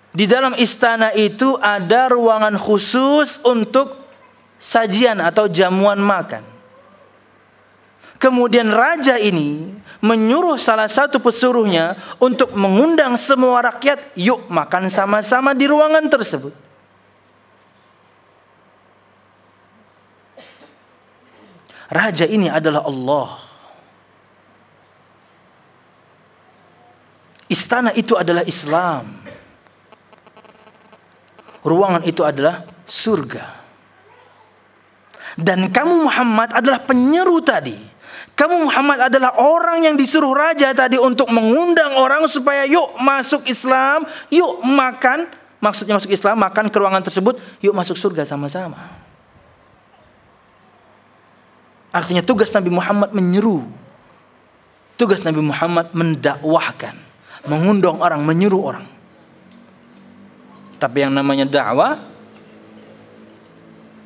Speaker 1: Di dalam istana itu ada ruangan khusus untuk sajian atau jamuan makan. Kemudian raja ini menyuruh salah satu pesuruhnya untuk mengundang semua rakyat, yuk makan sama-sama di ruangan tersebut. Raja ini adalah Allah. Istana itu adalah Islam. Ruangan itu adalah surga. Dan kamu Muhammad adalah penyeru tadi. Kamu Muhammad adalah orang yang disuruh raja tadi untuk mengundang orang supaya yuk masuk Islam, yuk makan. Maksudnya masuk Islam, makan ke ruangan tersebut, yuk masuk surga sama-sama. Artinya tugas Nabi Muhammad menyeru. Tugas Nabi Muhammad mendakwahkan, mengundang orang, menyuruh orang. Tapi yang namanya dakwah,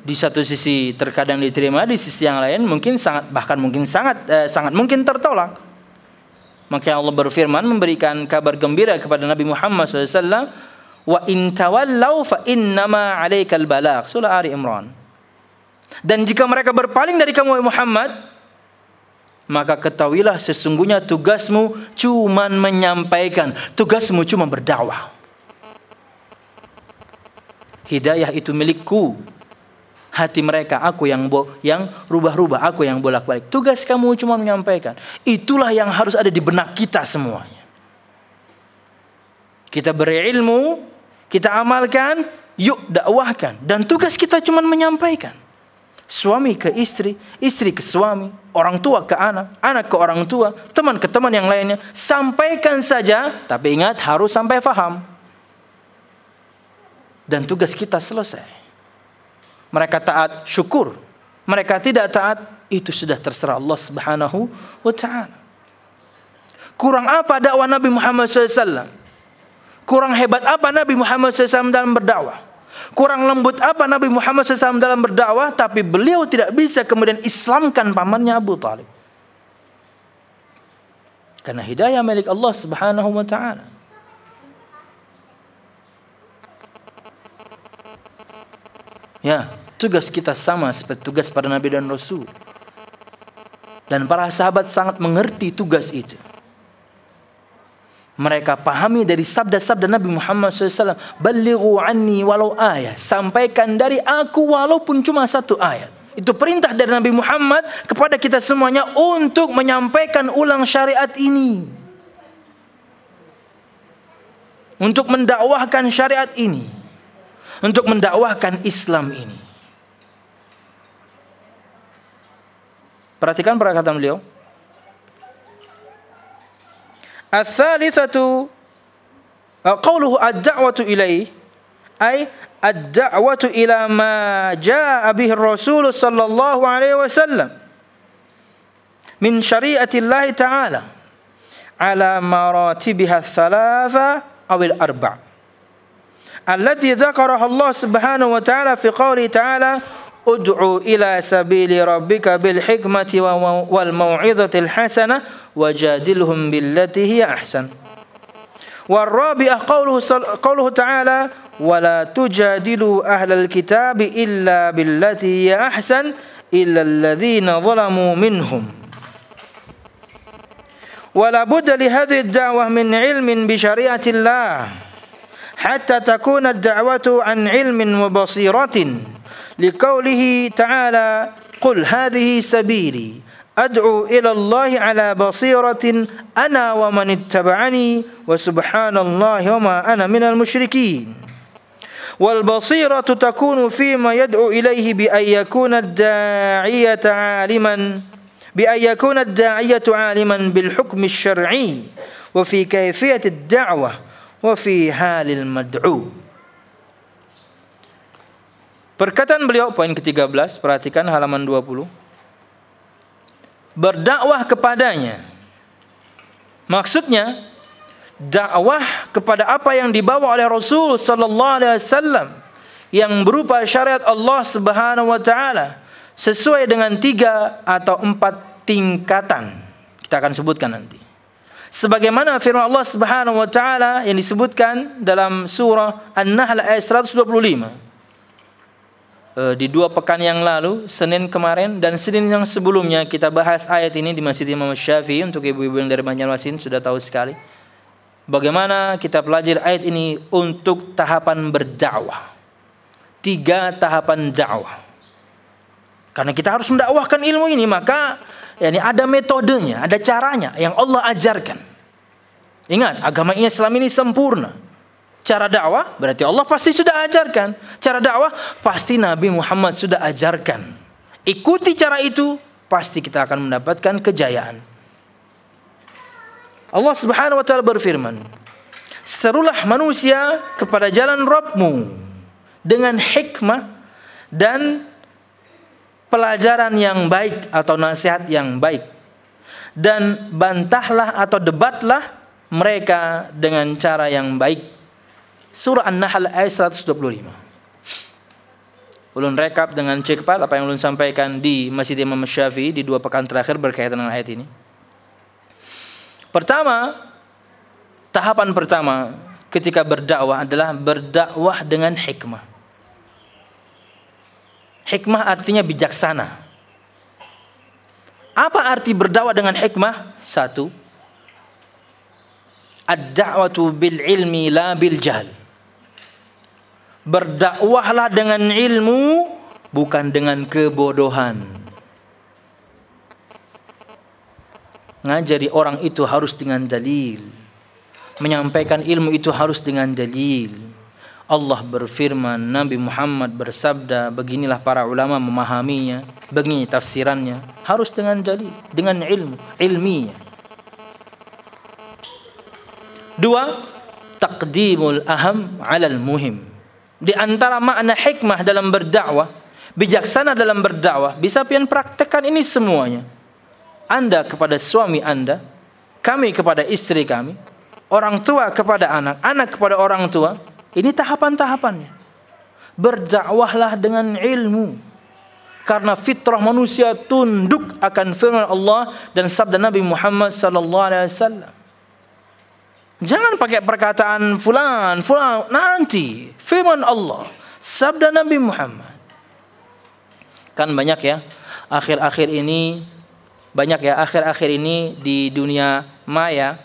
Speaker 1: di satu sisi terkadang diterima, di sisi yang lain mungkin sangat mungkin tertolak. Maka Allah berfirman memberikan kabar gembira kepada Nabi Muhammad SAW, wa in tawallau fa innama 'alaikal balagh, surah Ali Imran. Dan jika mereka berpaling dari kamu Muhammad, maka ketahuilah sesungguhnya tugasmu cuma menyampaikan, tugasmu cuma berdakwah. Hidayah itu milikku. Hati mereka aku yang rubah-rubah, aku yang bolak-balik. Tugas kamu cuma menyampaikan. Itulah yang harus ada di benak kita semuanya. Kita berilmu, kita amalkan, yuk dakwahkan. Dan tugas kita cuma menyampaikan. Suami ke istri, istri ke suami, orang tua ke anak, anak ke orang tua, teman ke teman yang lainnya. Sampaikan saja, tapi ingat harus sampai faham. Dan tugas kita selesai. Mereka taat, syukur. Mereka tidak taat, itu sudah terserah Allah Subhanahu wa ta'ala. Kurang apa dakwah Nabi Muhammad SAW? Kurang hebat apa Nabi Muhammad SAW dalam berdakwah? Kurang lembut apa Nabi Muhammad SAW dalam berdakwah, tapi beliau tidak bisa kemudian Islamkan pamannya Abu Talib. Karena hidayah milik Allah Subhanahu wa taala. Ya, tugas kita sama seperti tugas para nabi dan rasul. Dan para sahabat sangat mengerti tugas itu. Mereka pahami dari sabda-sabda Nabi Muhammad SAW. Balighu anni walau ayat. Sampaikan dari aku walaupun cuma satu ayat. Itu perintah dari Nabi Muhammad kepada kita semuanya untuk menyampaikan ulang syariat ini. Untuk mendakwahkan syariat ini. Untuk mendakwahkan Islam ini. Perhatikan perkataan beliau. Ats-tsalitsatu qauluhu ad-da'watu ilaihi ay ad-da'watu ila ma jaa'a bihi ar-rasul sallallahu alaihi wasallam min syari'atillah ta'ala ala maratibiha ats-tsalatsa aw al-arba' allati dzakaraha Allah subhanahu wa ta'ala fi qouli ta'ala ud'u ila sabili rabbika bil hikmati wal mau'izatil hasanah wajadilhum billati hiya ahsan. Warabi'ah qauluhu ta'ala wala tujadilu ahlal kitabi illa billati hiya ahsan illa alladhina zalamu minhum. Wala budda li hadhihi ad-da'wah min 'ilmin bi syari'atillah hatta takuna ad-da'watu 'an 'ilmin wa basiratin. لقوله تعالى قل هذه سبيلي أدعو إلى الله على بصيرة أنا ومن اتبعني وسبحان الله وما أنا من المشركين. والبصيرة تكون فيما يدعو إليه بأن يكون الداعية عالما بالحكم الشرعي وفي كيفية الدعوة وفي حال المدعو. Perkataan beliau poin ke-13, perhatikan halaman 20. Berdakwah kepadanya. Maksudnya dakwah kepada apa yang dibawa oleh Rasul sallallahu alaihi wasallam yang berupa syariat Allah Subhanahu wa taala sesuai dengan 3 atau 4 tingkatan. Kita akan sebutkan nanti. Sebagaimana firman Allah Subhanahu wa taala yang disebutkan dalam surah An-Nahl ayat 125. Di 2 pekan yang lalu, Senin kemarin dan Senin yang sebelumnya kita bahas ayat ini di Masjid Imam Syafi'i. Untuk ibu-ibu yang dari Banjarmasin sudah tahu sekali bagaimana kita pelajari ayat ini untuk tahapan berdakwah. 3 tahapan dakwah. Karena kita harus mendakwahkan ilmu ini, maka ada metodenya, ada caranya yang Allah ajarkan. Ingat, agama Islam ini sempurna. Cara dakwah berarti Allah pasti sudah ajarkan. Cara dakwah pasti Nabi Muhammad sudah ajarkan. Ikuti cara itu, pasti kita akan mendapatkan kejayaan. Allah Subhanahu wa taala berfirman, "Serulah manusia kepada jalan Rabbmu dengan hikmah dan pelajaran yang baik atau nasihat yang baik. Dan bantahlah atau debatlah mereka dengan cara yang baik." Surah An-Nahl ayat 125. Ulun rekap dengan cepat apa yang ulun sampaikan di Masjid Imam Syafi'i di 2 pekan terakhir berkaitan dengan ayat ini. Tahapan pertama ketika berdakwah adalah berdakwah dengan hikmah. Hikmah artinya bijaksana. Apa arti berdakwah dengan hikmah? 1. Ad-da'watu bil ilmi la bil jahl. Berdakwahlah dengan ilmu, bukan dengan kebodohan. Ngajari orang itu harus dengan dalil. Menyampaikan ilmu itu harus dengan dalil. Allah berfirman, Nabi Muhammad bersabda, beginilah para ulama memahaminya, begini tafsirannya. Harus dengan dalil, dengan ilmu, ilmiah. 2. Taqdimul aham 'alal muhim. Di antara makna hikmah dalam berdakwah, bijaksana dalam berdakwah, bisa pian praktekkan ini semuanya. Anda kepada suami Anda, kami kepada istri kami, orang tua kepada anak, anak kepada orang tua. Ini tahapan-tahapannya. Berdakwahlah dengan ilmu. Karena fitrah manusia tunduk akan firman Allah dan sabda Nabi Muhammad sallallahu alaihi wasallam. Jangan pakai perkataan fulan, nanti firman Allah, sabda Nabi Muhammad. Kan banyak ya akhir-akhir ini di dunia maya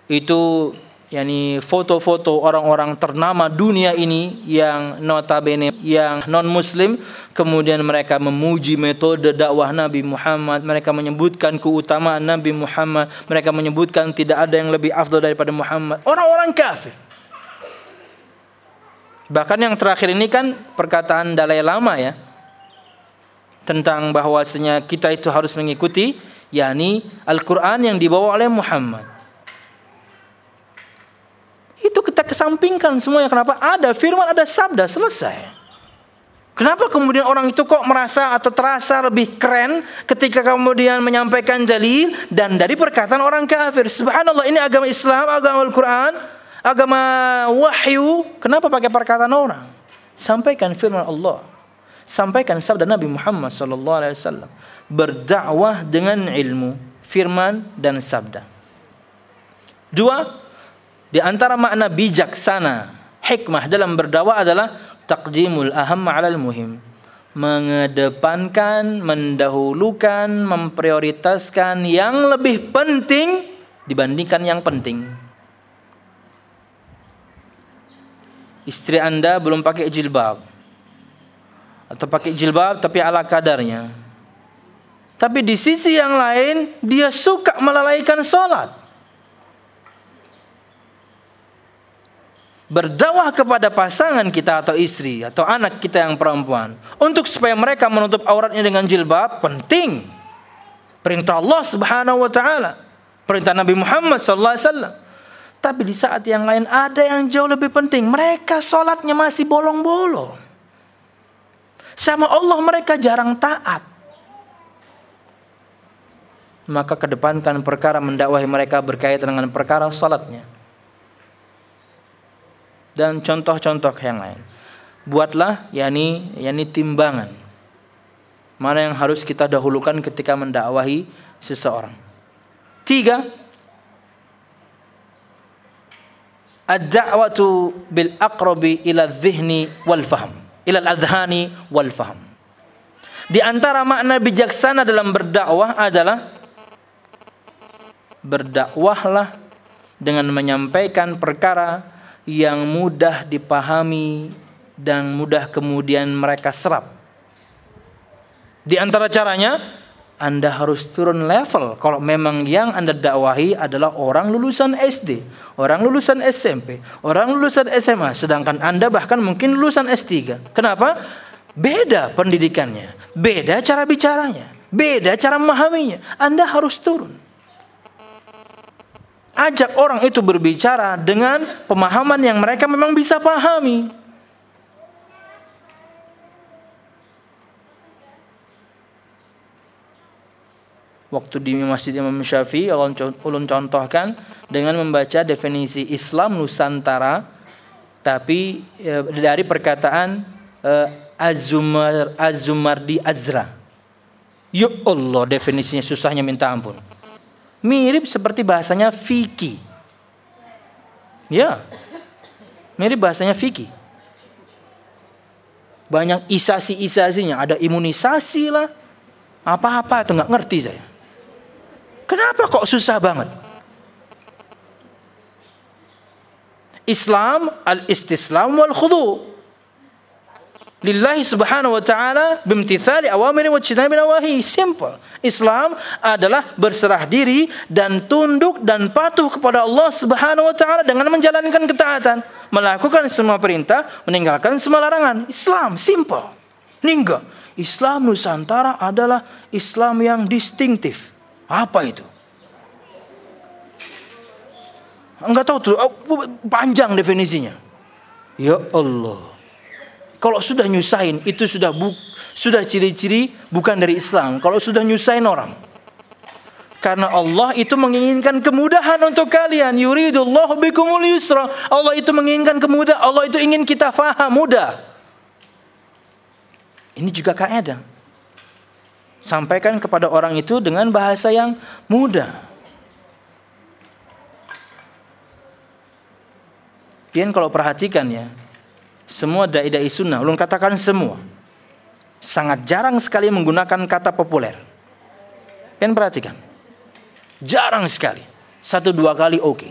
Speaker 1: itu yakni foto-foto orang-orang ternama dunia ini yang notabene yang non-muslim, kemudian mereka memuji metode dakwah Nabi Muhammad, mereka menyebutkan keutamaan Nabi Muhammad, mereka menyebutkan tidak ada yang lebih afdal daripada Muhammad. Orang-orang kafir. Bahkan yang terakhir ini kan perkataan Dalai Lama ya, tentang bahwasanya kita itu harus mengikuti yakni Al-Quran yang dibawa oleh Muhammad. Itu kita kesampingkan semuanya. Kenapa? Ada firman, ada sabda, selesai. Kenapa kemudian orang itu kok merasa atau terasa lebih keren ketika kemudian menyampaikan dalil dan dari perkataan orang kafir? Subhanallah, ini agama Islam, agama Al-Quran, agama wahyu. Kenapa pakai perkataan orang? Sampaikan firman Allah, sampaikan sabda Nabi Muhammad SAW. Berdakwah dengan ilmu, firman dan sabda. Dua, di antara makna bijaksana, hikmah dalam berdakwah adalah taqdimul aham 'alal muhim. Mengedepankan, mendahulukan, memprioritaskan yang lebih penting dibandingkan yang penting. Istri Anda belum pakai jilbab, atau pakai jilbab tapi ala kadarnya. Tapi di sisi yang lain dia suka melalaikan sholat. Berdakwah kepada pasangan kita atau istri atau anak kita yang perempuan untuk supaya mereka menutup auratnya dengan jilbab penting. Perintah Allah Subhanahu wa taala, perintah Nabi Muhammad sallallahu alaihi wasallam. Tapi di saat yang lain ada yang jauh lebih penting. Mereka sholatnya masih bolong-bolong. Sama Allah mereka jarang taat. Maka kedepankan perkara mendakwahi mereka berkaitan dengan perkara sholatnya. Dan contoh-contoh yang lain. Buatlah yakni timbangan. Mana yang harus kita dahulukan ketika mendakwahi seseorang. 3. Ad-da'watu bil aqrabi ila adh-dhihni wal fahm, ila al-adhani wal fahm. Di antara makna bijaksana dalam berdakwah adalah berdakwahlah dengan menyampaikan perkara yang mudah dipahami dan mudah kemudian mereka serap. Di antara caranya, Anda harus turun level. Kalau memang yang Anda dakwahi adalah orang lulusan SD, orang lulusan SMP, orang lulusan SMA, sedangkan Anda bahkan mungkin lulusan S3. Kenapa? Beda pendidikannya, beda cara bicaranya, beda cara memahaminya. Anda harus turun. Ajak orang itu berbicara dengan pemahaman yang mereka memang bisa pahami. Waktu di Masjid Imam Syafi'i, ulun contohkan dengan membaca definisi Islam Nusantara, tapi dari perkataan Az-Zumardi Azra. Ya Allah, definisinya susahnya minta ampun. Mirip seperti bahasanya fikih. Ya, mirip bahasanya fikih. Banyak isasi-isasinya, ada imunisasi lah, apa-apa itu nggak ngerti saya. Kenapa kok susah banget? Islam al-istislam wal khudu' lillahi subhanahu wa ta'ala bimtithali awamiri wa ijtinabi nawahi. Simple. Islam adalah berserah diri dan tunduk dan patuh kepada Allah Subhanahu wa taala dengan menjalankan ketaatan, melakukan semua perintah, meninggalkan semua larangan. Islam simple. Ningga. Islam Nusantara adalah Islam yang distintif. Apa itu? Enggak tahu tuh, panjang definisinya. Ya Allah. Kalau sudah nyusahin itu sudah ciri-ciri bukan dari Islam. Kalau sudah nyusahin orang. Karena Allah itu menginginkan kemudahan untuk kalian. Yuridullahu bikumul yusra. Allah itu menginginkan kemudahan. Allah itu ingin kita faham mudah. Ini juga kaidah. Sampaikan kepada orang itu dengan bahasa yang mudah. Pian kalau perhatikan ya, semua dai-dai sunnah, ulun katakan semua, sangat jarang sekali menggunakan kata populer. Pian perhatikan. Jarang sekali. 1-2 kali oke.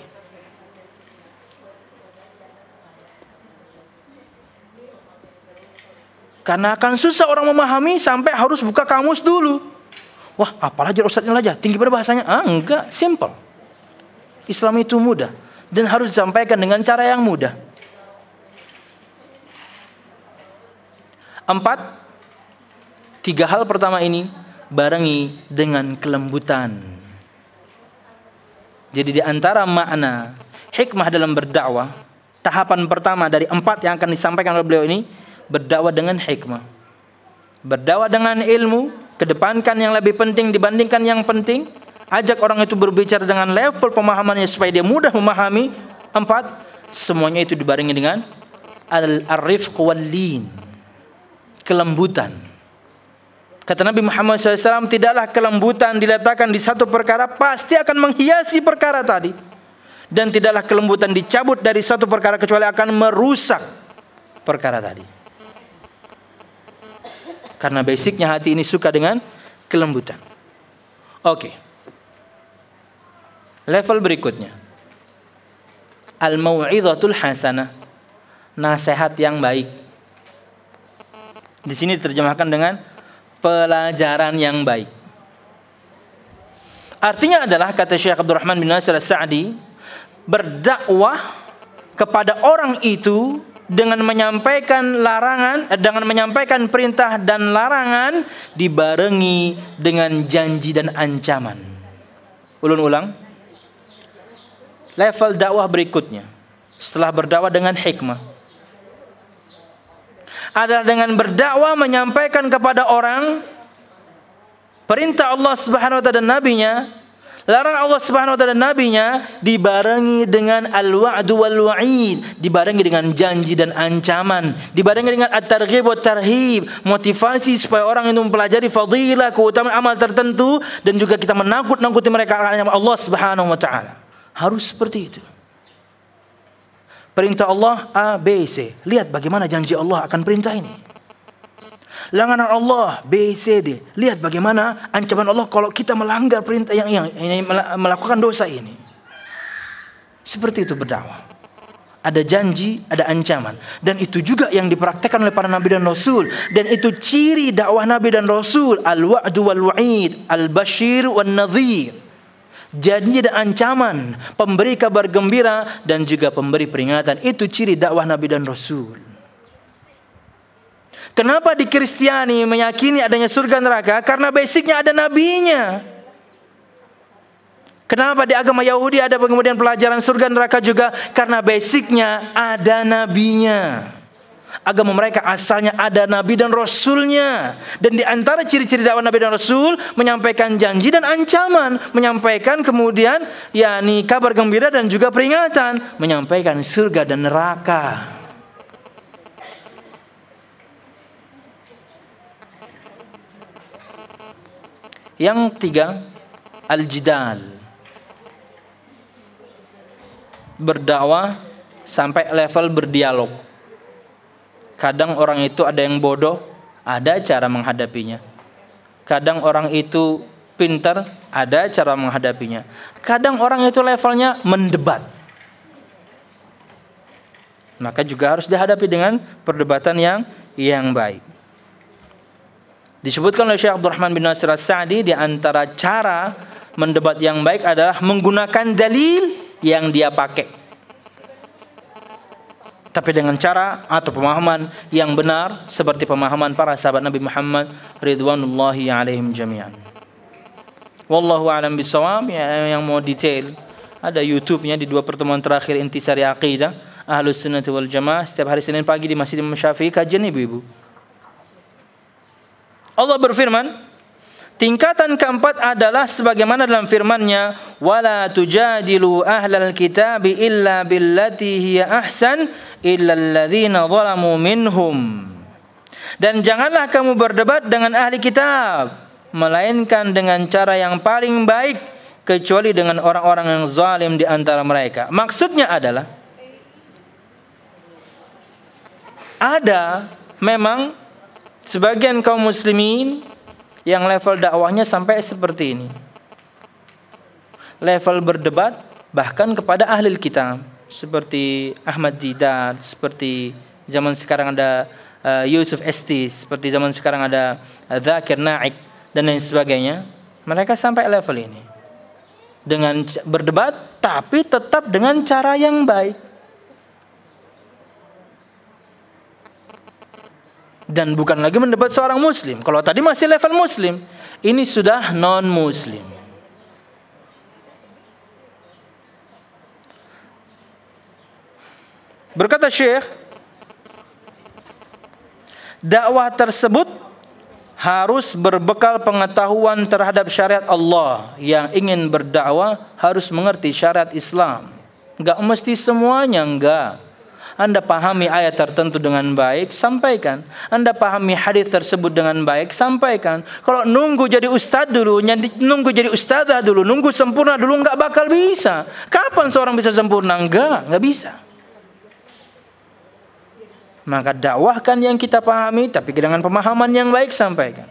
Speaker 1: Karena akan susah orang memahami sampai harus buka kamus dulu. Wah, apalagi ustadznya aja, tinggi pada bahasanya. Enggak, simple. Islam itu mudah dan harus disampaikan dengan cara yang mudah. 4, 3 hal pertama ini barengi dengan kelembutan. Jadi di antara makna hikmah dalam berdakwah, tahapan pertama dari 4 yang akan disampaikan oleh beliau ini, berdakwah dengan hikmah. Berdakwah dengan ilmu, kedepankan yang lebih penting dibandingkan yang penting. Ajak orang itu berbicara dengan level pemahamannya supaya dia mudah memahami. 4, semuanya itu dibarengi dengan al-rifq wal-lin, kelembutan. Kata Nabi Muhammad SAW, tidaklah kelembutan diletakkan di satu perkara, pasti akan menghiasi perkara tadi. Dan tidaklah kelembutan dicabut dari satu perkara kecuali akan merusak perkara tadi. Karena basicnya hati ini suka dengan kelembutan. Oke. Level berikutnya. Al-mau'idhatul hasanah. Nasihat yang baik. Di sini diterjemahkan dengan pelajaran yang baik. Artinya adalah, kata Syekh Abdurrahman bin Nasir As-Sa'di, berdakwah kepada orang itu dengan menyampaikan larangan, dengan menyampaikan perintah dan larangan dibarengi dengan janji dan ancaman. Ulun ulang. Level dakwah berikutnya setelah berdakwah dengan hikmah adalah dengan berdakwah menyampaikan kepada orang perintah Allah Subhanahu wa taala dan nabinya, larangan Allah Subhanahu wa taala dan nabinya, dibarengi dengan al-wa'du wal wa'id, dibarengi dengan janji dan ancaman, dibarengi dengan at-targhib wa tarhib, motivasi supaya orang itu mempelajari fadilah, keutamaan amal tertentu, dan juga kita menakut-nakuti mereka akan Allah Subhanahu wa taala. Harus seperti itu. Perintah Allah A, B, C. Lihat bagaimana janji Allah akan perintah ini. Larangan Allah B, C, D. Lihat bagaimana ancaman Allah kalau kita melanggar perintah yang melakukan dosa ini. Seperti itu berdakwah. Ada janji, ada ancaman. Dan itu juga yang dipraktekkan oleh para nabi dan rasul. Dan itu ciri dakwah nabi dan rasul. Al-wa'du wal-wa'id, al-bashir wal-nadhir. Janji dan ancaman, pemberi kabar gembira dan juga pemberi peringatan. Itu ciri dakwah nabi dan rasul. Kenapa di Kristiani meyakini adanya surga neraka? Karena basicnya ada nabinya. Kenapa di agama Yahudi ada kemudian pelajaran surga neraka juga? Karena basicnya ada nabinya. Agama mereka asalnya ada nabi dan rasulnya. Dan di antara ciri-ciri dakwah nabi dan rasul, menyampaikan janji dan ancaman, menyampaikan kemudian yakni kabar gembira dan juga peringatan, menyampaikan surga dan neraka. Yang 3, al-jidal. Berdakwah sampai level berdialog. Kadang orang itu ada yang bodoh, ada cara menghadapinya. Kadang orang itu pintar, ada cara menghadapinya. Kadang orang itu levelnya mendebat. Maka juga harus dihadapi dengan perdebatan yang baik. Disebutkan oleh Syekh Abdurrahman bin Nasir As-Sa'di, di antara cara mendebat yang baik adalah menggunakan dalil yang dia pakai, tapi dengan cara atau pemahaman yang benar seperti pemahaman para sahabat Nabi Muhammad ridwanullahi alaihim jami'an. Wallahu a'lam bishawab. Yang mau detail ada YouTube-nya di 2 pertemuan terakhir Intisari Aqidah Ahlus Sunnah wal Jamaah setiap hari Senin pagi di Masjid Imam Syafi'i, kajian ibu-ibu. Allah berfirman, Tingkatan keempat adalah sebagaimana dalam firman-Nya, "Wala tujadilu ahlal kitabi illa billati hiya ahsan illa alladzina zalamu minhum." Dan janganlah kamu berdebat dengan ahli kitab, melainkan dengan cara yang paling baik, kecuali dengan orang-orang yang zalim di antara mereka. Maksudnya adalah, ada memang sebagian kaum muslimin yang level dakwahnya sampai seperti ini. Level berdebat bahkan kepada ahli kitab, seperti Ahmad Didat, seperti zaman sekarang ada Yusuf Estis, seperti zaman sekarang ada Zakir Naik dan lain sebagainya. Mereka sampai level ini. Dengan berdebat tapi tetap dengan cara yang baik. Dan bukan lagi mendebat seorang muslim. Kalau tadi masih level muslim, ini sudah non muslim. Berkata Syekh, dakwah tersebut harus berbekal pengetahuan terhadap syariat Allah. Yang ingin berdakwah harus mengerti syariat Islam. Enggak mesti semuanya, enggak. Anda pahami ayat tertentu dengan baik, sampaikan. Anda pahami hadis tersebut dengan baik, sampaikan. Kalau nunggu jadi ustadz dulu, nunggu jadi ustadzah dulu, nunggu sempurna dulu, enggak bakal bisa. Kapan seorang bisa sempurna? Enggak bisa. Maka dakwahkan yang kita pahami, tapi dengan pemahaman yang baik, sampaikan.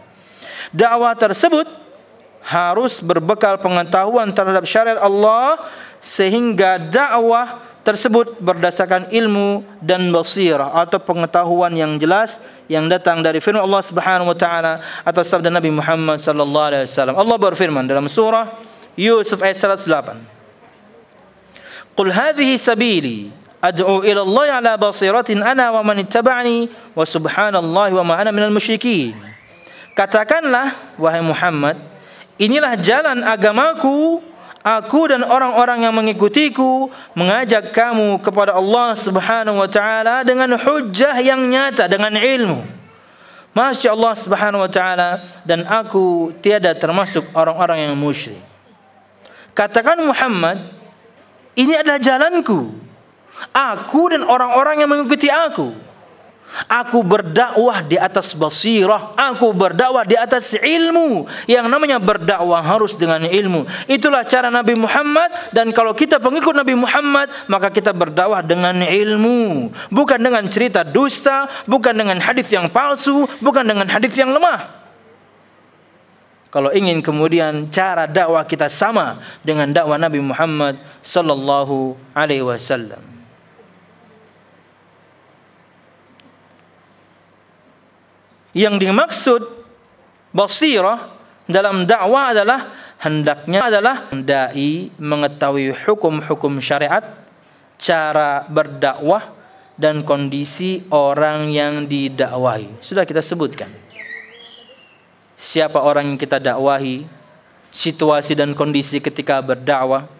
Speaker 1: Dakwah tersebut harus berbekal pengetahuan terhadap syariat Allah, sehingga dakwah tersebut berdasarkan ilmu dan basirah atau pengetahuan yang jelas yang datang dari firman Allah Subhanahu wa taala atau sabda Nabi Muhammad sallallahu alaihi wasallam. Allah berfirman dalam surah Yusuf ayat 108. Qul hadhihi sabili ad'u ila Allah ala basiratin ana wa man ittaba'ani wa subhanallahi wa ma ana minal musyrikin. Katakanlah wahai Muhammad, inilah jalan agamaku, aku dan orang-orang yang mengikutiku, mengajak kamu kepada Allah Subhanahu wa taala dengan hujjah yang nyata, dengan ilmu. Masya Allah Subhanahu wa taala, dan aku tiada termasuk orang-orang yang musyrik. Katakan Muhammad, ini adalah jalanku, aku dan orang-orang yang mengikuti aku. Aku berdakwah di atas basirah, aku berdakwah di atas ilmu. Yang namanya berdakwah harus dengan ilmu. Itulah cara Nabi Muhammad, dan kalau kita pengikut Nabi Muhammad, maka kita berdakwah dengan ilmu, bukan dengan cerita dusta, bukan dengan hadis yang palsu, bukan dengan hadis yang lemah. Kalau ingin kemudian cara dakwah kita sama dengan dakwah Nabi Muhammad sallallahu alaihi wasallam. Yang dimaksud basirah dalam dakwah adalah hendaknya adalah dai mengetahui hukum-hukum syariat, cara berdakwah, dan kondisi orang yang didakwahi. Sudah kita sebutkan. Siapa orang yang kita dakwahi, situasi dan kondisi ketika berdakwah,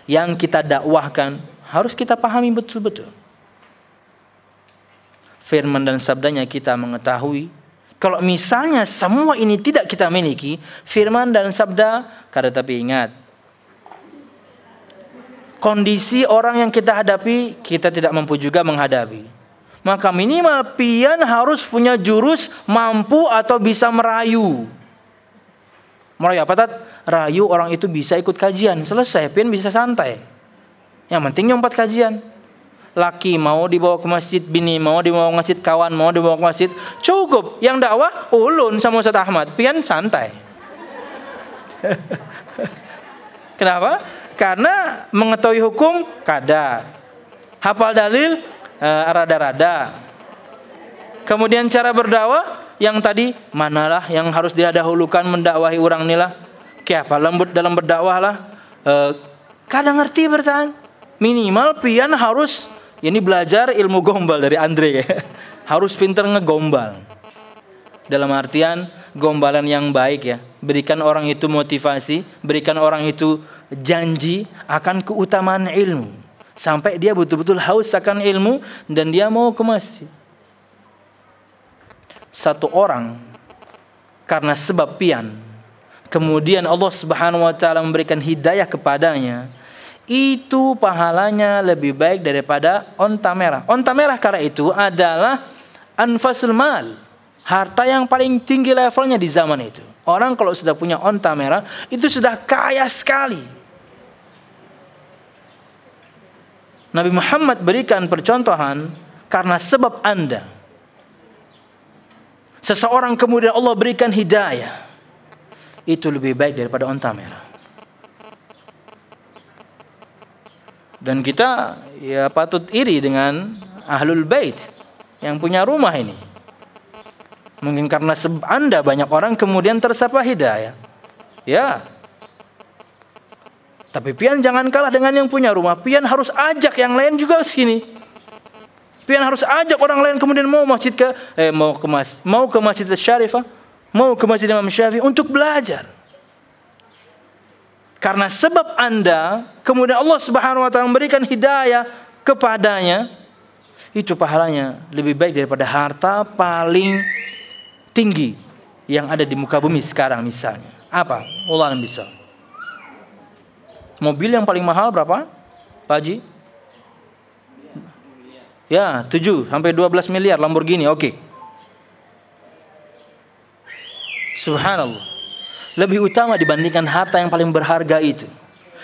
Speaker 1: yang kita dakwahkan harus kita pahami betul-betul. Firman dan sabdanya kita mengetahui. Kalau misalnya semua ini tidak kita miliki, firman dan sabda, tapi ingat, kondisi orang yang kita hadapi, kita tidak mampu juga menghadapi. Maka minimal pian harus punya jurus mampu atau bisa merayu. Merayu apa tat? Rayu orang itu bisa ikut kajian, selesai, pian bisa santai. Yang penting nyompat kajian. Laki mau dibawa ke masjid, bini mau dibawa ke masjid, kawan mau dibawa ke masjid, cukup. Yang dakwah ulun sama Ustaz Ahmad, pian santai. Kenapa? Karena mengetahui hukum kada, hafal dalil rada-rada. Kemudian cara berdakwah yang tadi, manalah yang harus didahulukan mendakwahi orang inilah. Kayak apa lembut dalam berdakwah lah. Kadang ngerti bertahan. Minimal pian harus ini belajar ilmu gombal dari Andre. Harus pintar ngegombal. Dalam artian gombalan yang baik ya. Berikan orang itu motivasi, berikan orang itu janji akan keutamaan ilmu. Sampai dia betul-betul haus akan ilmu dan dia mau ke masjid. Satu orang karena sebab pian kemudian Allah Subhanahu wa taala memberikan hidayah kepadanya, itu pahalanya lebih baik daripada onta merah. Onta merah kala itu adalah anfasul mal, harta yang paling tinggi levelnya di zaman itu. Orang kalau sudah punya onta merah itu sudah kaya sekali. Nabi Muhammad berikan percontohan, karena sebab Anda seseorang kemudian Allah berikan hidayah, itu lebih baik daripada onta merah. Dan kita ya patut iri dengan ahlul bait yang punya rumah ini. Mungkin karena Anda banyak orang kemudian tersapa hidayah. Ya. Tapi pian jangan kalah dengan yang punya rumah. Pian harus ajak yang lain juga sini. Pian harus ajak orang lain kemudian mau ke Masjid Syarifah, mau ke Masjid Imam Syafi'i untuk belajar. Karena sebab Anda kemudian Allah Subhanahu wa taala memberikan hidayah kepadanya, itu pahalanya lebih baik daripada harta paling tinggi yang ada di muka bumi sekarang misalnya. Apa? Allah alam bisa. Mobil yang paling mahal berapa, Pak Haji? Ya, 7 sampai 12 miliar Lamborghini, oke. Subhanallah. Lebih utama dibandingkan harta yang paling berharga itu.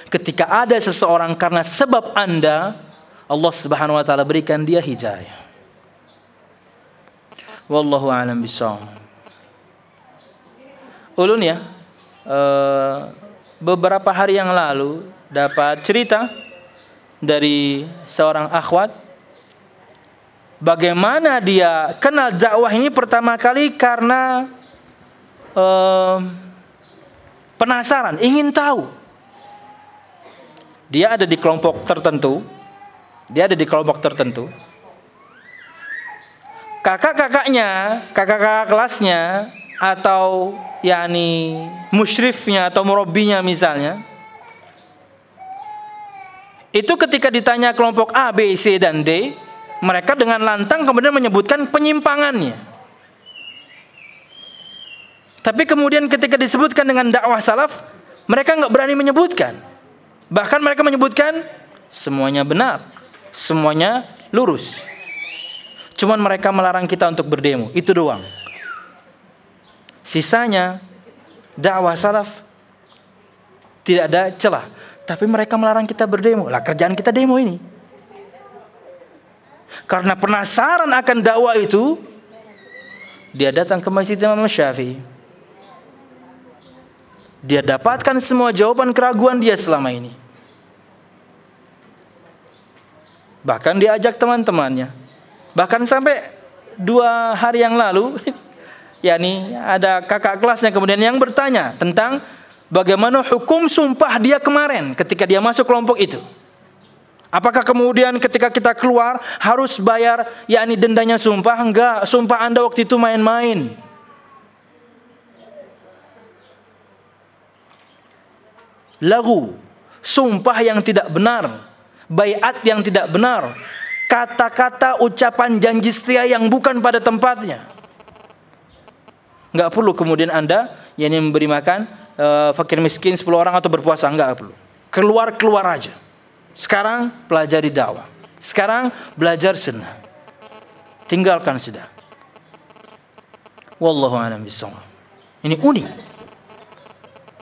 Speaker 1: Ketika ada seseorang karena sebab Anda, Allah Subhanahu wa taala berikan dia hidayah. Wallahu a'lam bishawab. Ulun ya, beberapa hari yang lalu dapat cerita dari seorang akhwat bagaimana dia kenal dakwah ini pertama kali karena penasaran, ingin tahu. Dia ada di kelompok tertentu. Kakak-kakaknya, kakak-kakak kelasnya atau yakni musyrifnya atau murabbinya misalnya, itu ketika ditanya kelompok A, B, C, dan D, mereka dengan lantang kemudian menyebutkan penyimpangannya. Tapi kemudian ketika disebutkan dengan dakwah salaf, mereka nggak berani menyebutkan. Bahkan mereka menyebutkan semuanya benar, semuanya lurus. Cuman mereka melarang kita untuk berdemo, itu doang. Sisanya dakwah salaf tidak ada celah. Tapi mereka melarang kita berdemo. Lah kerjaan kita demo ini. Karena penasaran akan dakwah itu, dia datang ke Masjid Imam Syafi'i. Dia dapatkan semua jawaban keraguan dia selama ini. Bahkan dia ajak teman-temannya. Bahkan sampai 2 hari yang lalu, yakni ada kakak kelasnya kemudian yang bertanya tentang bagaimana hukum sumpah dia kemarin ketika dia masuk kelompok itu. Apakah kemudian ketika kita keluar harus bayar yakni dendanya sumpah? Enggak, sumpah Anda waktu itu main-main. Lagu, sumpah yang tidak benar, baiat yang tidak benar, kata-kata ucapan janji setia yang bukan pada tempatnya. Enggak perlu kemudian Anda yakni memberi makan fakir miskin 10 orang atau berpuasa, enggak perlu. Keluar aja. Sekarang pelajari dakwah. Sekarang belajar sunnah. Tinggalkan sudah. Wallahu a'lam bishawab. Ini unik.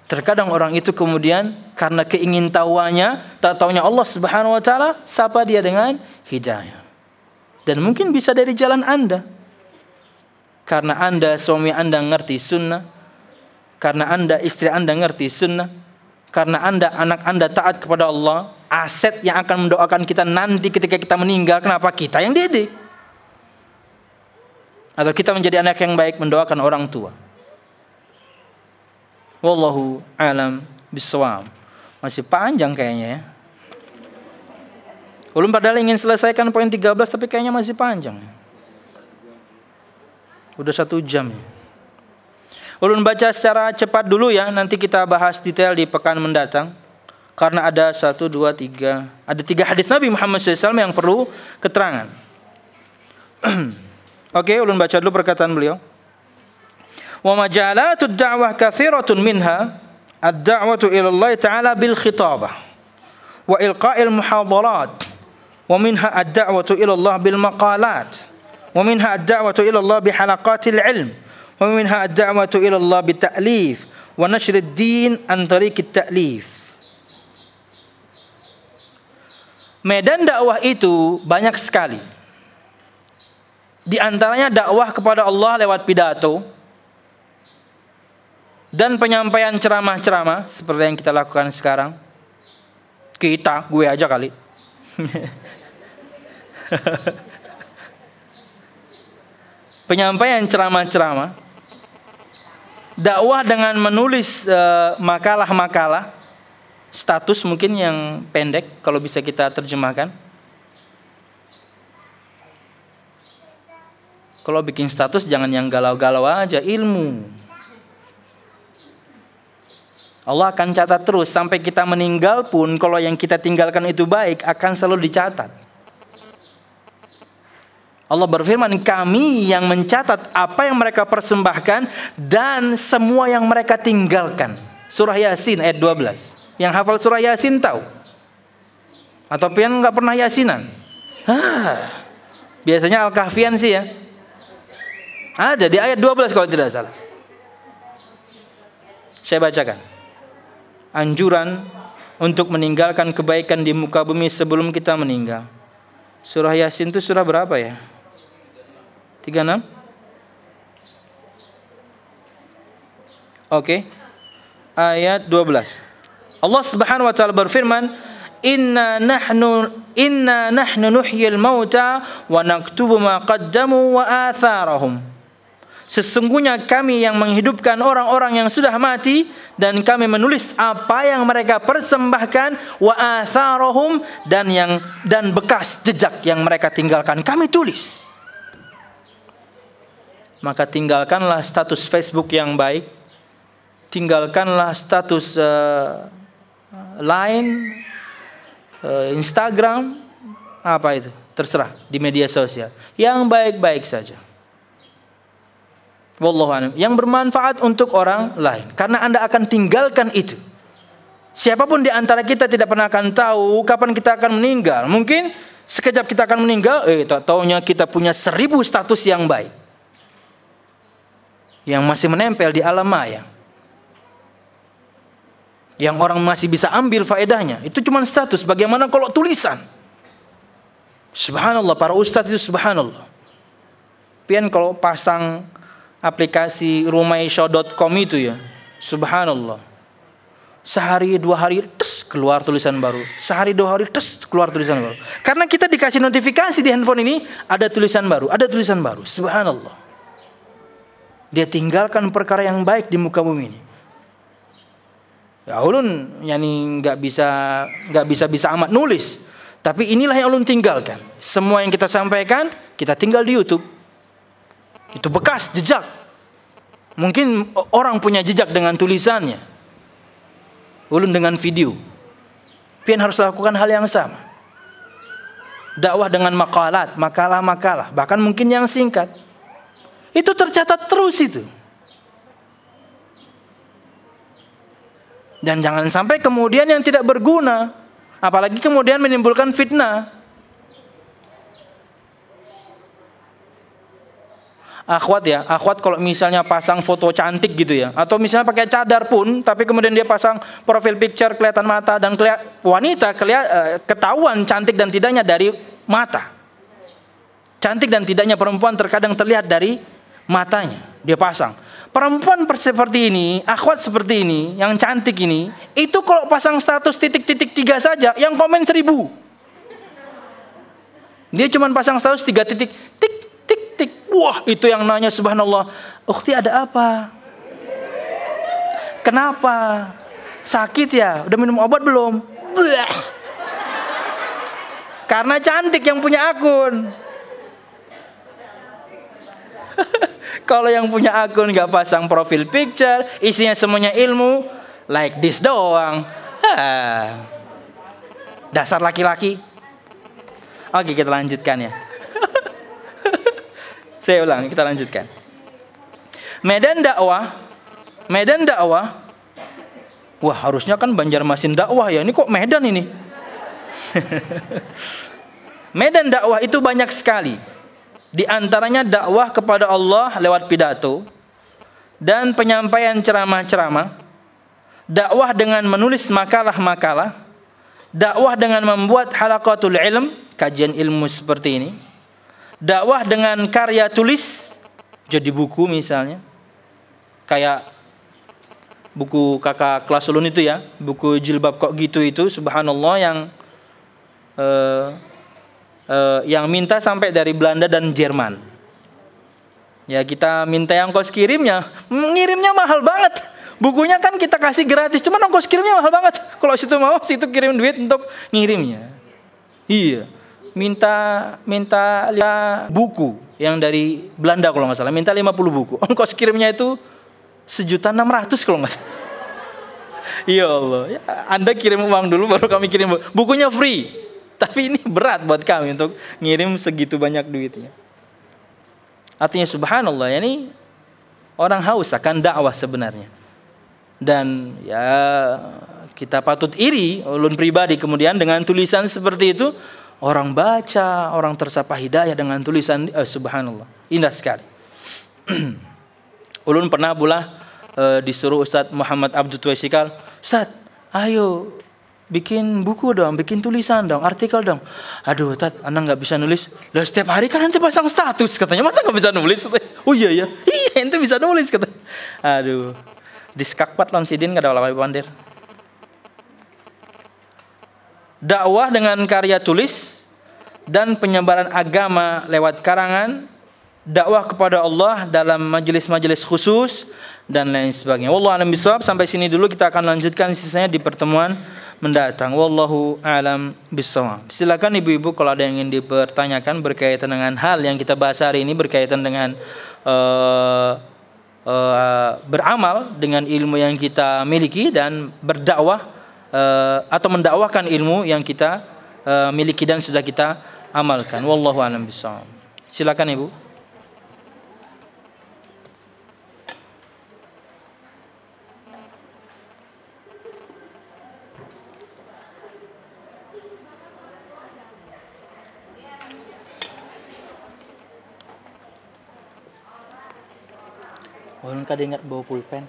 Speaker 1: Terkadang orang itu kemudian karena keingintahuannya, tak taunya Allah Subhanahu wa taala sapa dia dengan hidayah. Dan mungkin bisa dari jalan Anda. Karena Anda, suami Anda ngerti sunnah, karena Anda, istri Anda ngerti sunnah, karena Anda, anak Anda taat kepada Allah, aset yang akan mendoakan kita nanti ketika kita meninggal, kenapa kita yang didik? Atau kita menjadi anak yang baik mendoakan orang tua. Wallahu a'lam bishawab. Masih panjang kayaknya ya. Ulun padahal ingin selesaikan poin 13 tapi kayaknya masih panjang. Udah 1 jam. Ulun baca secara cepat dulu ya, nanti kita bahas detail di pekan mendatang. Karena ada 1, 2, 3. Ada 3 hadis Nabi Muhammad SAW yang perlu keterangan. Oke, ulun baca dulu perkataan beliau. Wa majalatud da'wah katsiratun minha ad-da'watu ila Allah Ta'ala bil khitabah wa ilqa'il muhadarat, wa minha ad-da'watu ila Allah bil maqalat, wa minha ad-da'watu ila Allah bi halaqatil ilm, wa minha ad-da'watu ila Allah bi ta'lif wa nashr ad-din an tariqit ta'lif. Medan dakwah itu banyak sekali. Di antaranya dakwah kepada Allah lewat pidato dan penyampaian ceramah-ceramah seperti yang kita lakukan sekarang. Gue aja kali. Penyampaian ceramah-ceramah. Dakwah dengan menulis makalah-makalah, status mungkin yang pendek kalau bisa kita terjemahkan. Kalau bikin status jangan yang galau-galau aja, ilmu. Allah akan catat terus sampai kita meninggal pun, kalau yang kita tinggalkan itu baik akan selalu dicatat. Allah berfirman, kami yang mencatat apa yang mereka persembahkan dan semua yang mereka tinggalkan. Surah Yasin ayat 12. Yang hafal surah Yasin tahu? Atau pian nggak pernah Yasinan? Biasanya Al-Kahfian sih ya. Ada di ayat 12 kalau tidak salah. Saya bacakan. Anjuran untuk meninggalkan kebaikan di muka bumi sebelum kita meninggal. Surah Yasin itu surah berapa ya? 36? Oke. Ayat 12. Allah Subhanahu wa taala berfirman, Inna nahnu nuhyil mauta wa naktubu ma qaddamu wa atharahum. Sesungguhnya kami yang menghidupkan orang-orang yang sudah mati dan kami menulis apa yang mereka persembahkan, wa atharahum, dan bekas jejak yang mereka tinggalkan kami tulis. Maka tinggalkanlah status Facebook yang baik, tinggalkanlah status Line, Instagram, apa itu, terserah, di media sosial yang baik-baik saja. Wallahu a'lam, yang bermanfaat untuk orang lain, karena Anda akan tinggalkan itu. Siapapun di antara kita tidak pernah akan tahu kapan kita akan meninggal. Mungkin sekejap kita akan meninggal, tak taunya kita punya 1000 status yang baik yang masih menempel di alam maya, yang orang masih bisa ambil faedahnya. Itu cuma status. Bagaimana kalau tulisan? Subhanallah, para ustadz itu subhanallah. Pian kalau pasang aplikasi rumaisho.com itu ya, subhanallah. Sehari 2 hari tes keluar tulisan baru. Sehari 2 hari tes keluar tulisan baru. Karena kita dikasih notifikasi di handphone ini, ada tulisan baru, ada tulisan baru. Subhanallah. Dia tinggalkan perkara yang baik di muka bumi ini. Ya ulun yani nggak bisa amat nulis, tapi inilah yang ulun tinggalkan. Semua yang kita sampaikan kita tinggal di YouTube. Itu bekas jejak. Mungkin orang punya jejak dengan tulisannya, ulun dengan video. Pian harus lakukan hal yang sama. Dakwah dengan makalah-makalah, bahkan mungkin yang singkat. Itu tercatat terus itu. Dan jangan sampai kemudian yang tidak berguna, apalagi kemudian menimbulkan fitnah. Akhwat kalau misalnya pasang foto cantik gitu ya, atau misalnya pakai cadar pun, tapi kemudian dia pasang profil picture kelihatan mata, dan wanita ketahuan cantik dan tidaknya dari mata. Cantik dan tidaknya perempuan terkadang terlihat dari matanya, dia pasang. Perempuan seperti ini, akhwat seperti ini, yang cantik ini, itu kalau pasang status titik-titik 3 saja, yang komen 1000. Dia cuma pasang status 3 titik, tik, tik, tik. Wah, itu yang nanya subhanallah, ukhti ada apa? Kenapa? Sakit ya? Udah minum obat belum? Bleh. Karena cantik yang punya akun. Kalau yang punya akun gak pasang profil picture, isinya semuanya ilmu, like this doang. Dasar laki-laki. Oke, kita lanjutkan ya. Saya ulang, kita lanjutkan. Medan dakwah Wah, harusnya kan Banjarmasin dakwah ya. Ini kok Medan ini? Medan dakwah itu banyak sekali. Di antaranya dakwah kepada Allah lewat pidato dan penyampaian ceramah-ceramah, dakwah dengan menulis makalah-makalah, dakwah dengan membuat halaqatul ilm, kajian ilmu seperti ini, dakwah dengan karya tulis, jadi buku misalnya, kayak buku kakak kelas ulun itu ya, buku jilbab kok gitu itu, subhanallah, yang minta sampai dari Belanda dan Jerman. Ya, kita minta ongkos kirimnya, ngirimnya mahal banget. Bukunya kan kita kasih gratis, cuma ongkos kirimnya mahal banget. Kalau situ mau, situ kirim duit untuk ngirimnya. Iya, minta buku yang dari Belanda kalau nggak salah, minta 50 buku. Ongkos kirimnya itu 1.600.000 kalau nggak salah. Ya Allah, ya, Anda kirim uang dulu baru kami kirim buku. Bukunya free. Tapi ini berat buat kami untuk ngirim segitu banyak duitnya. Artinya subhanallah, ya, ini orang haus akan dakwah sebenarnya. Dan ya kita patut iri, ulun pribadi kemudian dengan tulisan seperti itu, orang baca, orang tersapa hidayah dengan tulisan subhanallah, indah sekali. Ulun pernah disuruh Ustadz Muhammad Abdul Tuaisikal, Ustadz, ayo bikin buku dong, bikin tulisan dong, artikel dong. Aduh, Tat, Anda nggak bisa nulis. Lah setiap hari kan nanti pasang status, katanya. Masa nggak bisa nulis? Oh iya ya, iya ente bisa nulis katanya. Aduh, diskakpat lon sidin nggak ada lawan pandir. Dakwah dengan karya tulis dan penyebaran agama lewat karangan, dakwah kepada Allah dalam majelis-majelis khusus dan lain sebagainya. Wallahu a'lam bishawab. Sampai sini dulu, kita akan lanjutkan sisanya di pertemuan mendatang. Wallahu a'lam bishawab. Silakan ibu-ibu kalau ada yang ingin dipertanyakan berkaitan dengan hal yang kita bahas hari ini, berkaitan dengan beramal dengan ilmu yang kita miliki dan berdakwah atau mendakwahkan ilmu yang kita miliki dan sudah kita amalkan. Wallahu a'lam bishawab. Silakan ibu. Ulun kada ingat bawa pulpen.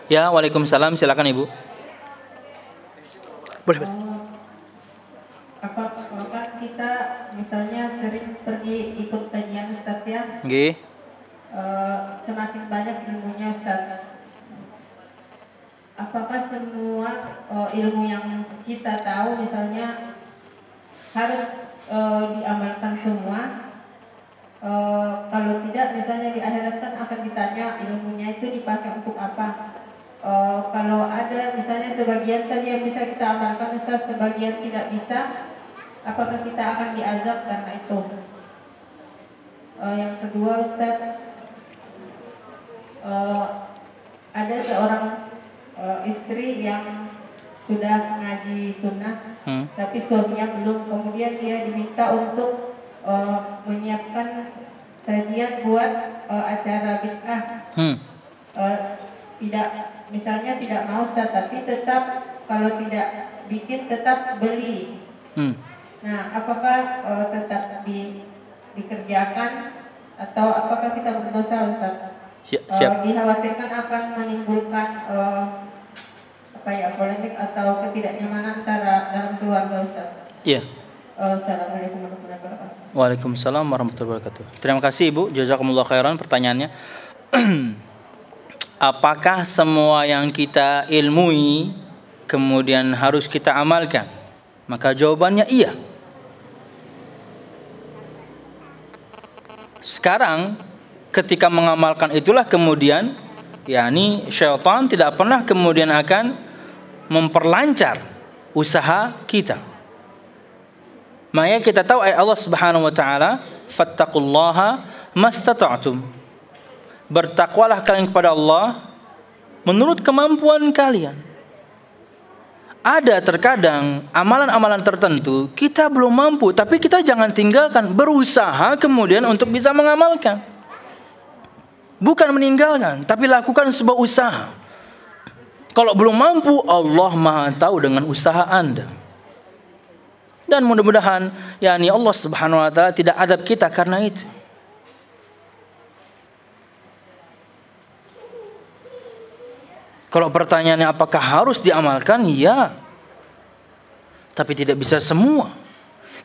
Speaker 1: Ya, waalaikumsalam. Silakan ibu. Boleh.
Speaker 2: Apakah kita misalnya sering pergi ikut kajian Ustaz ya?
Speaker 1: Nggih.
Speaker 2: Semakin banyak ilmunya Ustaz. Apakah semua ilmu yang kita tahu misalnya harus diamalkan semua? Kalau tidak, misalnya di akhirat kan akan ditanya ilmunya itu dipakai untuk apa. Kalau ada misalnya sebagian saja yang bisa kita amalkan, Ustaz, sebagian tidak bisa, apakah kita akan diazab karena itu? Yang kedua, Ustaz, ada seorang istri yang sudah ngaji sunnah, tapi suaminya belum. Kemudian dia diminta untuk menyiapkan sajian buat acara bid'ah. Misalnya tidak mau Ustaz, tapi tetap kalau tidak bikin tetap beli. Nah, apakah tetap dikerjakan atau apakah kita berdosa Ustaz? Siap. Dikhawatirkan akan menimbulkan polemik atau ketidaknyamanan antara dalam keluarga Ustaz.
Speaker 1: Iya.
Speaker 2: Assalamualaikum warahmatullahi wabarakatuh.
Speaker 1: Waalaikumsalam warahmatullahi wabarakatuh. Terima kasih Ibu, jazakumullah khairan pertanyaannya. Apakah semua yang kita ilmui kemudian harus kita amalkan? Maka jawabannya iya. Sekarang ketika mengamalkan itulah kemudian yakni syaitan tidak pernah kemudian akan memperlancar usaha kita. Makanya kita tahu ayat Allah Subhanahu wa taala, fattaqullaha mastata'tum. Bertakwalah kalian kepada Allah menurut kemampuan kalian. Ada terkadang amalan-amalan tertentu kita belum mampu, tapi kita jangan tinggalkan, berusaha kemudian untuk bisa mengamalkan. Bukan meninggalkan, tapi lakukan sebuah usaha. Kalau belum mampu, Allah Maha tahu dengan usaha Anda. Dan mudah-mudahan Allah Subhanahu wa taala tidak azab kita karena itu. Kalau pertanyaannya apakah harus diamalkan? Ya. Tapi tidak bisa semua.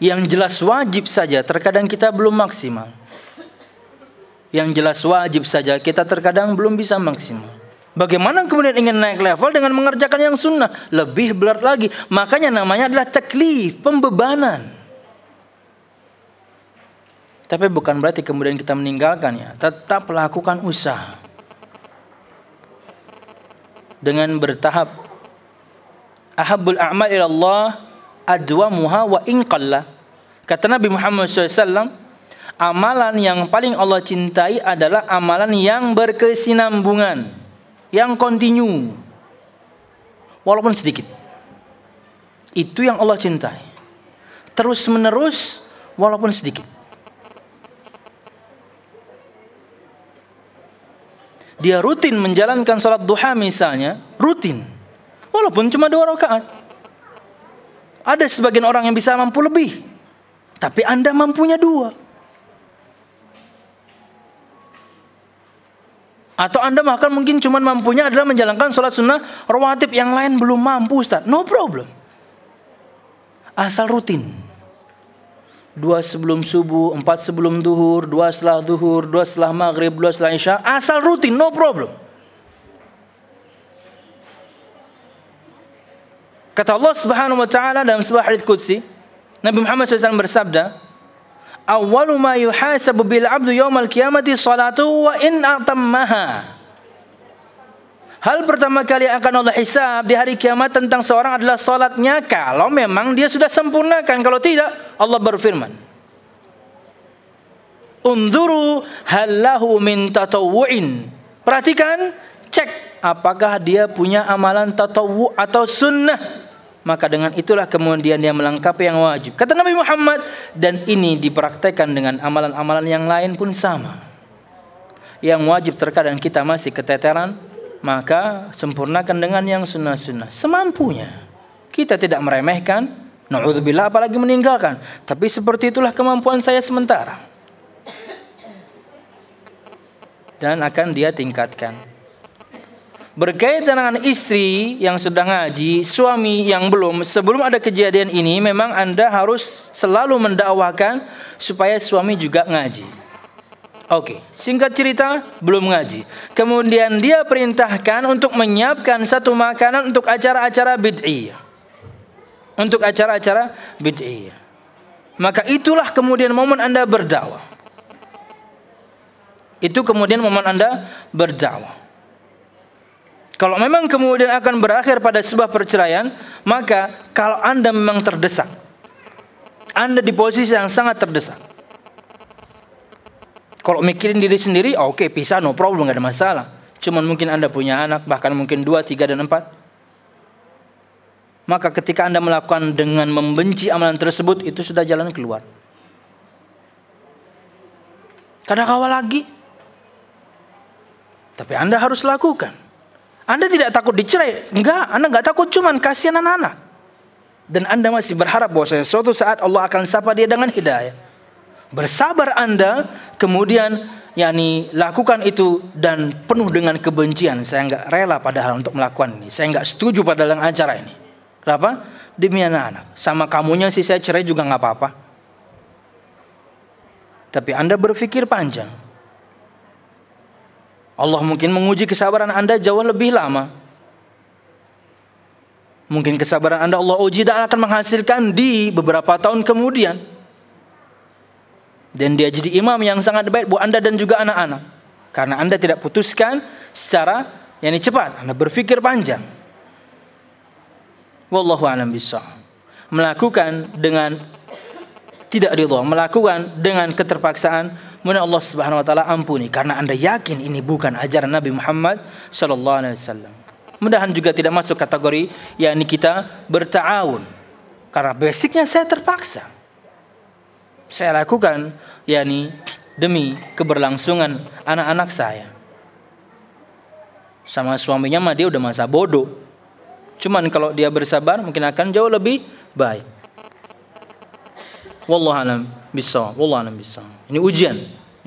Speaker 1: Yang jelas wajib saja, terkadang kita belum maksimal. Yang jelas wajib saja, kita terkadang belum bisa maksimal. Bagaimana kemudian ingin naik level dengan mengerjakan yang sunnah? Lebih berat lagi. Makanya namanya adalah taklif, pembebanan. Tapi bukan berarti kemudian kita meninggalkannya. Tetap lakukan usaha. Dengan bertahap. Ahabbul a'mal ilallah adwamuha wa in qalla. Kata Nabi Muhammad SAW, amalan yang paling Allah cintai adalah amalan yang berkesinambungan, yang kontinu, walaupun sedikit. Itu yang Allah cintai. Terus menerus, walaupun sedikit. Dia rutin menjalankan sholat duha misalnya, rutin, walaupun cuma 2 rakaat. Ada sebagian orang yang bisa mampu lebih, tapi Anda mampunya 2. Atau Anda bahkan mungkin cuma mampunya adalah menjalankan sholat sunnah rawatib, yang lain belum mampu, Ustaz. No problem. Asal rutin. 2 sebelum subuh, 4 sebelum duhur, 2 setelah duhur, 2 setelah maghrib, 2 setelah isya. Asal rutin, no problem. Kata Allah Subhanahu wa taala dalam sebuah hadits qudsi, Nabi Muhammad SAW bersabda, "Awwalu ma yuhasabu bil 'abdu yaumal qiyamati salatuhu wa in atammaha." Hal pertama kali yang akan Allah hisab di hari kiamat tentang seorang adalah salatnya, kalau memang dia sudah sempurnakan. Kalau tidak, Allah berfirman, "Unzuru hal lahu min tatawwu'in." Perhatikan, cek apakah dia punya amalan tatawwu' atau sunnah. Maka dengan itulah kemudian dia melengkapi yang wajib. Kata Nabi Muhammad, dan ini dipraktekkan dengan amalan-amalan yang lain pun sama. Yang wajib terkadang kita masih keteteran, maka sempurnakan dengan yang sunnah-sunnah semampunya. Kita tidak meremehkan, na'udzubillah, apalagi meninggalkan. Tapi seperti itulah kemampuan saya sementara. Dan akan dia tingkatkan. Berkaitan dengan istri yang sudah ngaji, suami yang belum, sebelum ada kejadian ini, memang Anda harus selalu mendakwakan supaya suami juga ngaji. Oke, singkat cerita, belum ngaji. Kemudian dia perintahkan untuk menyiapkan satu makanan untuk acara-acara bid'iyah. Untuk acara-acara bid'iyah. Maka itulah kemudian momen Anda berdakwah. Itu kemudian momen Anda berdakwah. Kalau memang kemudian akan berakhir pada sebuah perceraian, maka kalau Anda memang terdesak, Anda di posisi yang sangat terdesak. Kalau mikirin diri sendiri, oke, pisah, no problem, gak ada masalah. Cuman mungkin Anda punya anak, bahkan mungkin 2, 3, dan 4. Maka ketika Anda melakukan dengan membenci amalan tersebut, itu sudah jalan keluar. Kadang kawal lagi. Tapi Anda harus lakukan. Anda tidak takut dicerai. Enggak, Anda enggak takut, cuman kasihan anak-anak. Dan Anda masih berharap bahwa suatu saat Allah akan sapa dia dengan hidayah. Bersabar Anda, kemudian lakukan itu dan penuh dengan kebencian. Saya enggak rela padahal untuk melakukan ini. Saya enggak setuju pada dalam acara ini. Kenapa? Demi anak-anak. Sama kamunya sih saya cerai juga enggak apa-apa. Tapi Anda berpikir panjang. Allah mungkin menguji kesabaran Anda jauh lebih lama. Mungkin kesabaran Anda Allah uji dan akan menghasilkan di beberapa tahun kemudian. Dan dia jadi imam yang sangat baik buat Anda dan juga anak-anak. Karena Anda tidak putuskan secara cepat. Anda berpikir panjang. Wallahu a'lam bishawab. Melakukan dengan tidak ridha, melakukan dengan keterpaksaan, kemudian Allah Subhanahu wa taala ampuni karena Anda yakin ini bukan ajaran Nabi Muhammad sallallahu alaihi wasallam. Mudahan juga tidak masuk kategori kita berta'awun. Karena basicnya saya terpaksa. Saya lakukan demi keberlangsungan anak-anak saya. Sama suaminya mah dia udah masa bodoh. Cuman kalau dia bersabar mungkin akan jauh lebih baik. Wallahu a'lam bishawab. Wallahu a'lam bishawab. Ini ujian.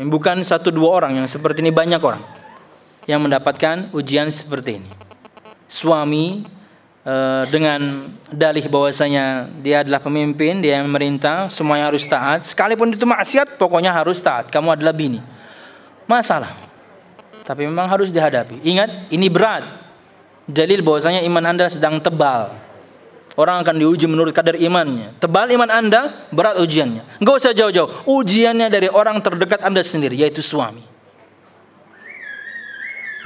Speaker 1: Ini bukan 1-2 orang, yang seperti ini banyak orang yang mendapatkan ujian seperti ini. Suami dengan dalih bahwasanya dia adalah pemimpin, dia yang memerintah, semuanya harus taat, sekalipun itu maksiat pokoknya harus taat. Kamu adalah bini. Masalah. Tapi memang harus dihadapi. Ingat, ini berat. Dalil bahwasanya iman Anda sedang tebal. Orang akan diuji menurut kadar imannya. Tebal iman Anda, berat ujiannya. Enggak usah jauh-jauh. Ujiannya dari orang terdekat Anda sendiri, yaitu suami.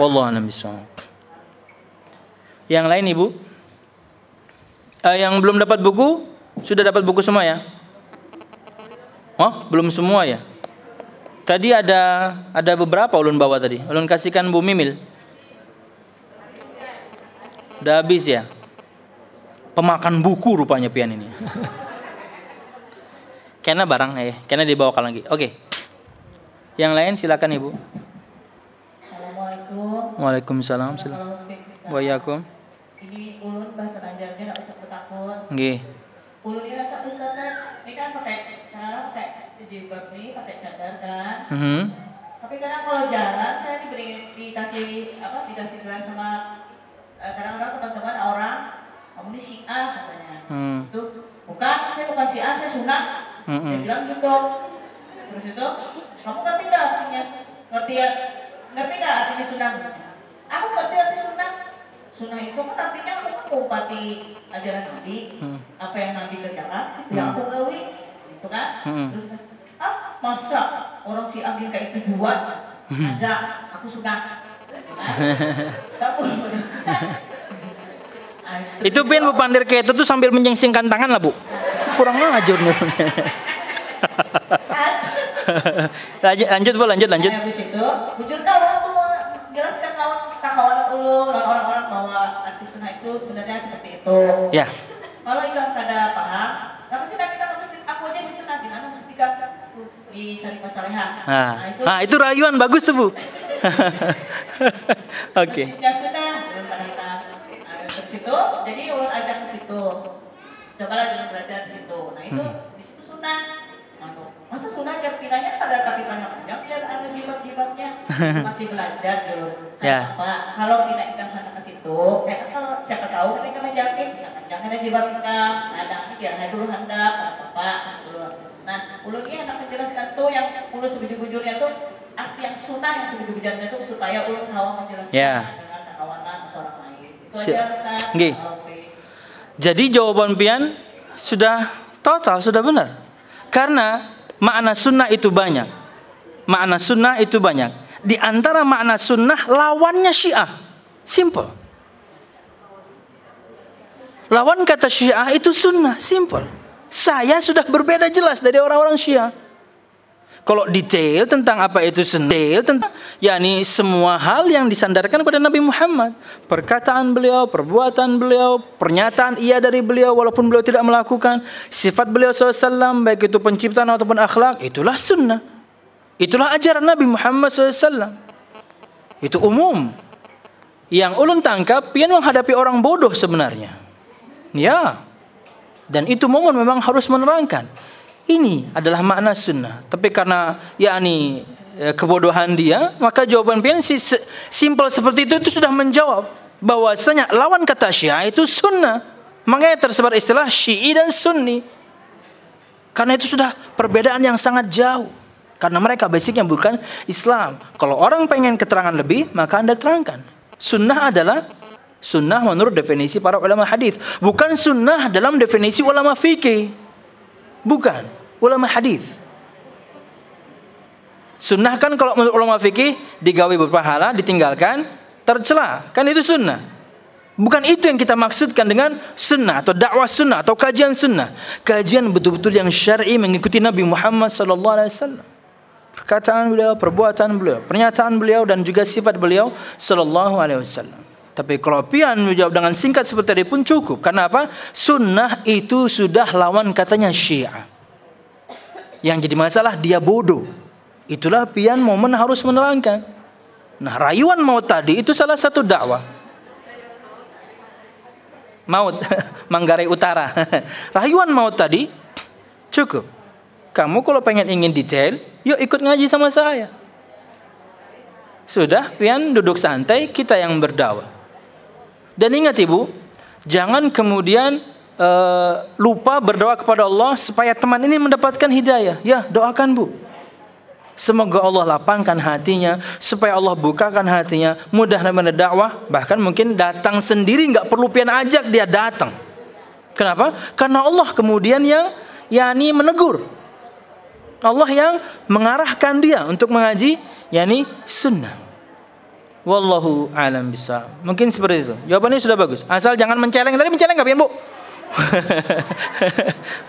Speaker 1: Wallahu a'lam bishawab. Yang lain Ibu? Yang belum dapat buku, sudah dapat buku semua ya? Oh, belum semua ya? Tadi ada beberapa ulun bawa tadi. Ulun kasihkan Bu Mimil. Udah habis ya? Pemakan buku rupanya pian ini. Kena barang kena dibawakan lagi. Oke. Yang lain silakan Ibu.
Speaker 2: Assalamualaikum.
Speaker 1: Waalaikumsalam. Waalaikumsalam.
Speaker 2: Ini ulun bahasa Banjarnya enggak usah takut.
Speaker 1: Nggih.
Speaker 2: Ulun ini rasa Ustaz, ini kan pakai jilbab nih, pakai cadar kan. Tapi kadang kalau jalan saya dikasih gelas sama kadang-kadang teman-teman orang, kamu ini Syiah katanya. Tuh, bukan, saya bukan Syiah, saya Sunnah. Saya bilang gitu. Terus itu, kamu ngerti nggak artinya? Ngerti nggak artinya Sunnah? Aku ngerti arti Sunnah. Sunnah itu kan artinya aku mengupati ajaran Nabi, apa yang Nabi kerjakan, itu yang aku gawe, gitu kan? Terus, masa orang Syiah kayak itu buat? Ada, aku suka.
Speaker 1: Itu pian Bu pandir kayak itu tuh sambil menyengsingkan tangan lah Bu. Kurang ajar nih. Lanjut Bu, lanjut.
Speaker 2: Habis itu, jujur dah orang tuh jelaskan kawan ulun, orang-orang bahwa arti Sunnah itu sebenarnya seperti itu.
Speaker 1: Ya.
Speaker 2: Kalau ikan kada paham, kenapa sih kita mesti aku aja sih nanti mana mesti di Syarifah Salihah.
Speaker 1: Itu rayuan bagus tuh Bu. Oke.
Speaker 2: Ya sudah, belum pada kita ke situ, jadi ulun ajak ke situ. Cobalah jangan belajar di situ. Nah itu di situ Sunnah. Masa Sunnah kiranya ada kaki panjang biar ada jilbab-jilbabnya. Masih belajar dulu.
Speaker 1: Ya.
Speaker 2: Pak, kalau kita ke situ, kalau siapa tahu kita menjamin, misalkan jangan ada jilbab kita, ada biar dulu hendak, Pak, dulu. Nah, ulun ini akan menjelaskan tuh yang ulun sebujur-bujurnya tuh arti yang Sunnah yang sebujur-bujurnya tuh supaya ulun tahu menjelaskan dengan kawan atau orang lain. Itu aja Ustaz.
Speaker 1: Jadi jawaban pian sudah total, sudah benar. Karena makna sunnah itu banyak. Makna sunnah itu banyak. Di antara makna sunnah lawannya Syiah. Simple. Lawan kata Syiah itu sunnah. Simple. Saya sudah berbeda jelas dari orang-orang Syiah. Kalau detail tentang apa itu sunnah, tentang yakni semua hal yang disandarkan kepada Nabi Muhammad, perkataan beliau, perbuatan beliau, pernyataan iya dari beliau walaupun beliau tidak melakukan, sifat beliau SAW baik itu penciptaan ataupun akhlak, itulah sunnah. Itulah ajaran Nabi Muhammad SAW. Itu umum. Yang ulun tangkap pian menghadapi orang bodoh sebenarnya. Ya. Dan itu momen memang harus menerangkan. Ini adalah makna sunnah. Tapi karena yakni kebodohan dia, maka jawaban pian simple seperti itu sudah menjawab bahwasanya lawan kata Syiah itu sunnah. Makanya tersebar istilah Syi'i dan Sunni. Karena itu sudah perbedaan yang sangat jauh. Karena mereka basicnya bukan Islam. Kalau orang pengen keterangan lebih, maka Anda terangkan. Sunnah adalah sunnah menurut definisi para ulama hadis, bukan sunnah dalam definisi ulama fikih. Bukan, ulama hadis. Sunnah kan kalau menurut ulama fikih digawe berpahala, ditinggalkan tercela. Kan itu sunnah. Bukan itu yang kita maksudkan dengan sunnah atau dakwah sunnah atau kajian sunnah. Kajian betul-betul yang syar'i mengikuti Nabi Muhammad SAW. Perkataan beliau, perbuatan beliau, pernyataan beliau dan juga sifat beliau SAW. Tapi kalau pian menjawab dengan singkat seperti tadi pun cukup. Karena apa? Sunnah itu sudah lawan katanya Syiah. Yang jadi masalah dia bodoh. Itulah pian momen harus menerangkan. Nah, rayuan maut tadi itu salah satu dakwah. Maut, Manggarai Utara. Rayuan maut tadi cukup. Kamu kalau ingin detail, yuk ikut ngaji sama saya. Sudah, pian duduk santai, kita yang berdakwah. Dan ingat ibu, jangan kemudian lupa berdoa kepada Allah supaya teman ini mendapatkan hidayah. Ya, doakan bu. Semoga Allah lapangkan hatinya, supaya Allah bukakan hatinya, mudah dalam dakwah. Bahkan mungkin datang sendiri, nggak perlu pian ajak, dia datang. Kenapa? Karena Allah kemudian yang menegur. Allah yang mengarahkan dia untuk mengaji sunnah. Wallahu a'lam bishawab. Mungkin seperti itu. Jawabannya sudah bagus. Asal jangan menceleng. Tadi menceleng nggak pian bu?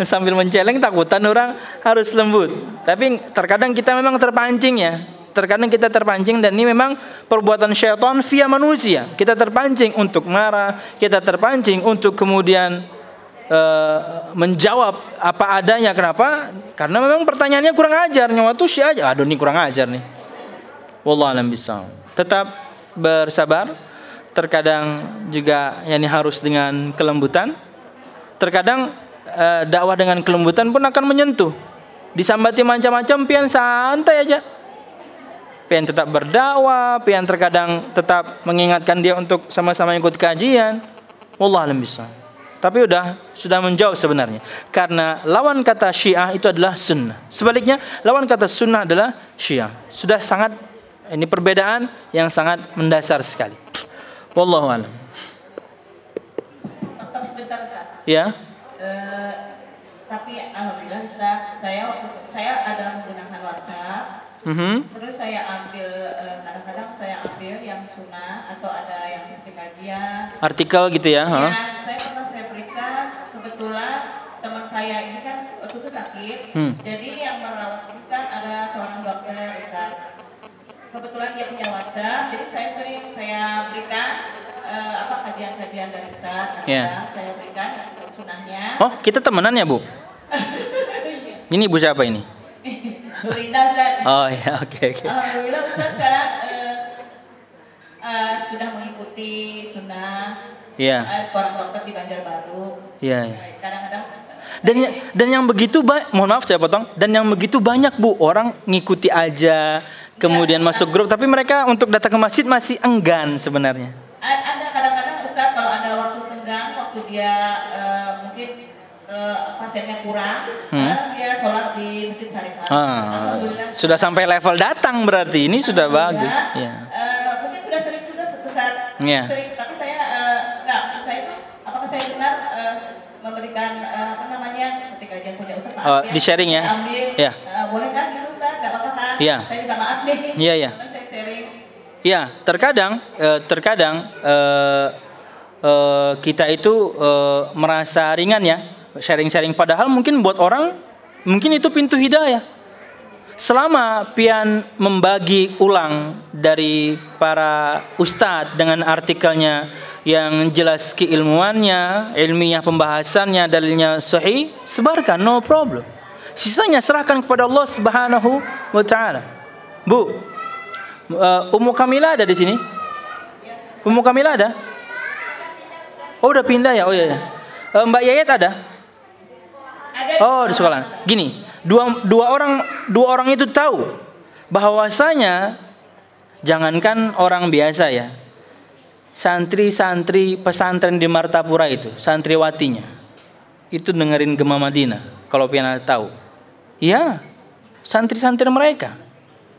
Speaker 1: Sambil menceleng takutan orang harus lembut. Tapi terkadang kita memang terpancing ya. Terkadang kita terpancing, dan ini memang perbuatan syaitan via manusia. Kita terpancing untuk marah, kita terpancing untuk kemudian menjawab apa adanya. Kenapa? Karena memang pertanyaannya kurang ajar. Nyawa tuh aja. Aduh, ini kurang ajar nih. Wallahu a'lam bishawab. Tetap bersabar. Terkadang juga harus dengan kelembutan. Terkadang dakwah dengan kelembutan pun akan menyentuh. Disambati macam-macam, pian santai aja. Pian tetap berdakwah, pian terkadang tetap mengingatkan dia untuk sama-sama ikut kajian. Wallahu a'lam bishawab. Tapi sudah menjauh sebenarnya. Karena lawan kata Syiah itu adalah sunnah. Sebaliknya, lawan kata sunnah adalah Syiah. Sudah sangat, ini perbedaan yang sangat mendasar sekali. Wallahu a'lam. Ya.
Speaker 2: Tapi alhamdulillah Ustaz, saya ada menggunakan WhatsApp. Terus saya ambil kadang-kadang saya ambil yang sunnah atau ada yang seperti kajian.
Speaker 1: Artikel gitu ya?
Speaker 2: Ya, saya berikan. Kebetulan teman saya ini kan waktu itu sakit. Jadi yang merawat kita ada seorang dokter Ustaz. Kebetulan dia punya WhatsApp, jadi saya berikan kajian-kajian dari Ustaz. Saya berikan sunnahnya.
Speaker 1: Oh, kita temenan ya bu? Ini ibu siapa ini?
Speaker 2: Rina Ustaz.
Speaker 1: Oh ya, oke.
Speaker 2: Alhamdulillah Ustaz sekarang sudah mengikuti sunnah. Seorang dokter di Banjarbaru. Kadang-kadang.
Speaker 1: Dan yang begitu mohon maaf saya potong. Dan yang begitu banyak bu, orang ngikuti aja, kemudian masuk grup, tapi mereka untuk datang ke masjid masih enggan sebenarnya.
Speaker 2: Ada kadang-kadang Ustaz kalau ada waktu senggang, waktu dia mungkin pasiennya kurang, dia sholat di Masjid Syarifah.
Speaker 1: Sudah sampai level datang berarti, ini sudah bagus.
Speaker 2: Mungkin sudah sering juga Ustaz. Sering, tapi saya maksud saya itu apakah saya benar memberikan seperti kajian punya Ustaz
Speaker 1: di sharing ya?
Speaker 2: Ambil, boleh kan gitu Ustaz? Gak apa-apa kan? Saya minta maaf nih.
Speaker 1: Iya.
Speaker 2: Saya sharing.
Speaker 1: Ya, terkadang kita itu merasa ringan ya, sharing-sharing, padahal mungkin buat orang mungkin itu pintu hidayah. Selama pian membagi ulang dari para ustadz dengan artikelnya yang jelas keilmuannya, ilmiah pembahasannya, dalilnya sahih, sebarkan, no problem. Sisanya serahkan kepada Allah Subhanahu wa taala. Bu, Ummu Kamila ada di sini? Ummu Kamila ada? Oh, udah pindah ya? Oh iya. Mbak Yayat ada? Oh, di sekolah. Gini, dua orang itu tahu bahwasanya jangankan orang biasa ya, santri-santri pesantren di Martapura itu, santriwatinya itu dengerin Gema Madinah. Kalau pian tahu, ya, santri-santri mereka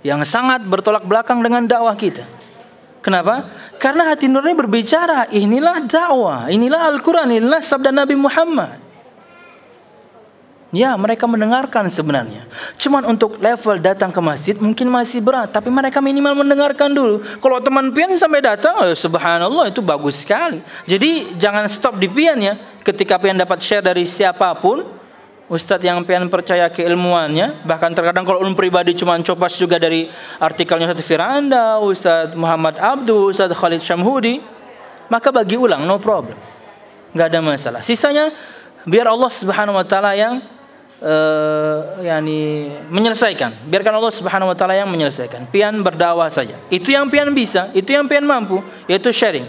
Speaker 1: yang sangat bertolak belakang dengan dakwah kita. Kenapa? Karena hati nurani berbicara, inilah dakwah, inilah Al-Quran, inilah sabda Nabi Muhammad. Ya, mereka mendengarkan sebenarnya. Cuman untuk level datang ke masjid mungkin masih berat, tapi mereka minimal mendengarkan dulu. Kalau teman pian sampai datang, subhanallah, itu bagus sekali. Jadi jangan stop di pian ya. Ketika pian dapat share dari siapapun, ustadz yang pian percaya keilmuannya, bahkan terkadang kalau pribadi cuman copas juga dari artikelnya Ustadz Firanda, Ustadz Muhammad Abdul, Ustadz Khalid Syamhudi, maka bagi ulang, no problem, nggak ada masalah. Sisanya biar Allah Subhanahu Wa Taala yang menyelesaikan. Biarkan Allah Subhanahu wa taala yang menyelesaikan. Pian berdakwah saja. Itu yang pian bisa, itu yang pian mampu, yaitu sharing.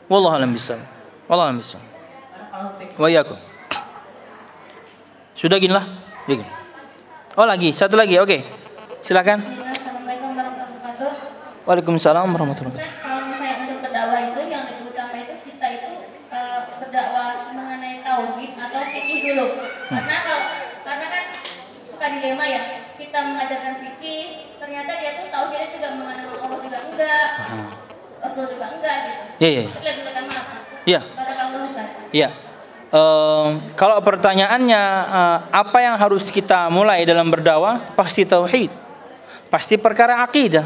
Speaker 1: Wallahu a'lam bishawab. Wallahu a'lam bishawab. Wa iyyakum. Sudah gini lah. Gini. Oh lagi, satu lagi. Oke. Silakan.
Speaker 2: Assalamualaikum warahmatullahi wabarakatuh.
Speaker 1: Waalaikumsalam warahmatullahi wabarakatuh.
Speaker 2: Kalau misalnya untuk berdakwah itu yang lebih utama itu kita itu berdakwah mengenai tauhid atau fikih dulu. Karena kan suka dilema ya. Kita mengajarkan fikih, ternyata dia tuh tauhidnya juga mengenai Allah juga enggak. Rasul juga enggak gitu.
Speaker 1: Iya. Iya. Iya. Kalau pertanyaannya apa yang harus kita mulai dalam berdakwah, pasti tauhid, pasti perkara akidah.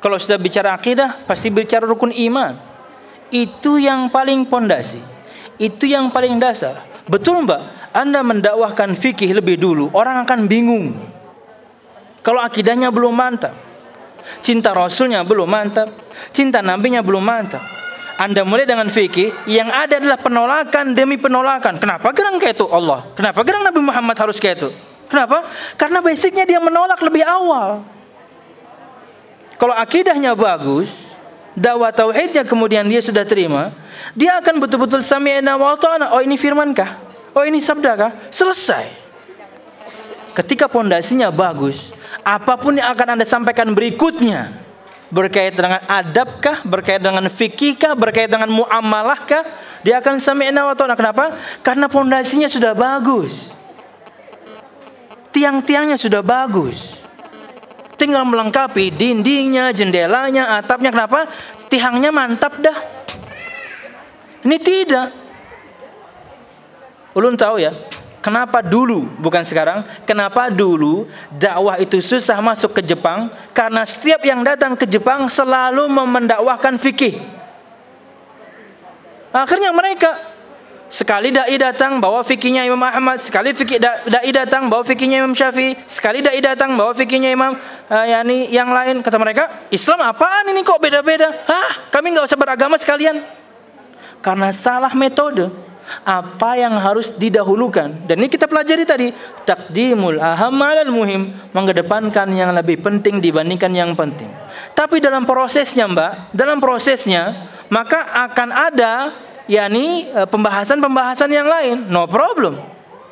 Speaker 1: Kalau sudah bicara akidah, pasti bicara rukun iman. Itu yang paling pondasi, itu yang paling dasar. Betul Mbak, Anda mendakwahkan fikih lebih dulu, orang akan bingung. Kalau akidahnya belum mantap, cinta Rasulnya belum mantap, cinta Nabinya belum mantap, Anda mulai dengan fikih, yang ada adalah penolakan demi penolakan. Kenapa gerang kayak itu Allah? Kenapa gerang Nabi Muhammad harus kayak itu? Kenapa? Karena basicnya dia menolak lebih awal. Kalau akidahnya bagus, dakwah tauhidnya kemudian dia sudah terima, dia akan betul-betul sami'na wa ata'na. Oh ini firmankah? Oh ini sabdakah? Selesai. Ketika pondasinya bagus, apapun yang akan Anda sampaikan berikutnya, berkait dengan adabkah, berkait dengan fikihkah, berkait dengan muamalahkah, dia akan sami'na wa ta'na. Kenapa? Karena pondasinya sudah bagus, tiang-tiangnya sudah bagus, tinggal melengkapi dindingnya, jendelanya, atapnya. Kenapa? Tiangnya mantap dah. Ini tidak. Ulun tahu ya, kenapa dulu, bukan sekarang, kenapa dulu dakwah itu susah masuk ke Jepang? Karena setiap yang datang ke Jepang selalu mendakwahkan fikih. Akhirnya mereka, sekali dai datang bawa fikihnya Imam Ahmad, sekali dai datang bawa fikihnya Imam Syafi'i, sekali dai datang bawa fikihnya Imam yang lain. Kata mereka, Islam apaan ini kok beda-beda? Hah, kami nggak usah beragama sekalian. Karena salah metode. Apa yang harus didahulukan, dan ini kita pelajari tadi, taqdimul aham 'alal muhim, mengedepankan yang lebih penting dibandingkan yang penting. Tapi dalam prosesnya Mbak, dalam prosesnya maka akan ada pembahasan-pembahasan yang lain. No problem,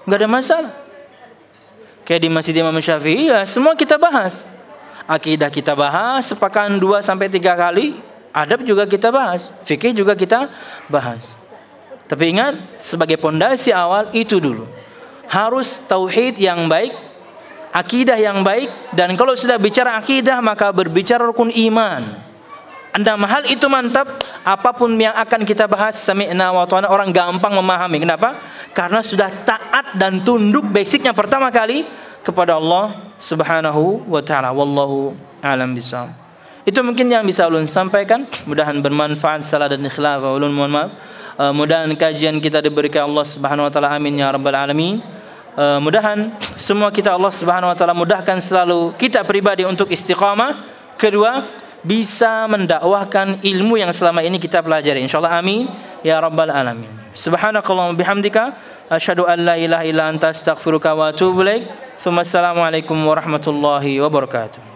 Speaker 1: nggak ada masalah. Kayak di Masjid Imam Syafi'i ya, semua kita bahas. Akidah kita bahas sepekan 2-3 kali, adab juga kita bahas, fikih juga kita bahas. Tapi ingat, sebagai pondasi awal itu dulu harus tauhid yang baik, akidah yang baik. Dan kalau sudah bicara akidah, maka berbicara rukun iman. Anda mahal itu mantap, apapun yang akan kita bahas sami'na wa ta'na, orang gampang memahami. Kenapa? Karena sudah taat dan tunduk basicnya pertama kali kepada Allah Subhanahu wa ta'ala. Wallahu a'lam bishawab. Itu mungkin yang bisa ulun sampaikan. Mudahan bermanfaat. Salah dan khilaf ulun mohon maaf. Mudahan kajian kita diberikan Allah Subhanahu wa taala, amin ya rabbal alamin. Mudahan semua kita Allah Subhanahu wa taala mudahkan selalu kita pribadi untuk istiqamah. Kedua, bisa mendakwahkan ilmu yang selama ini kita pelajari, insyaallah, amin ya rabbal alamin. Subhanakallahumma bihamdika asyhadu an la ilaha illa anta astaghfiruka wa atubu ilaik. Assalamualaikum warahmatullahi wabarakatuh.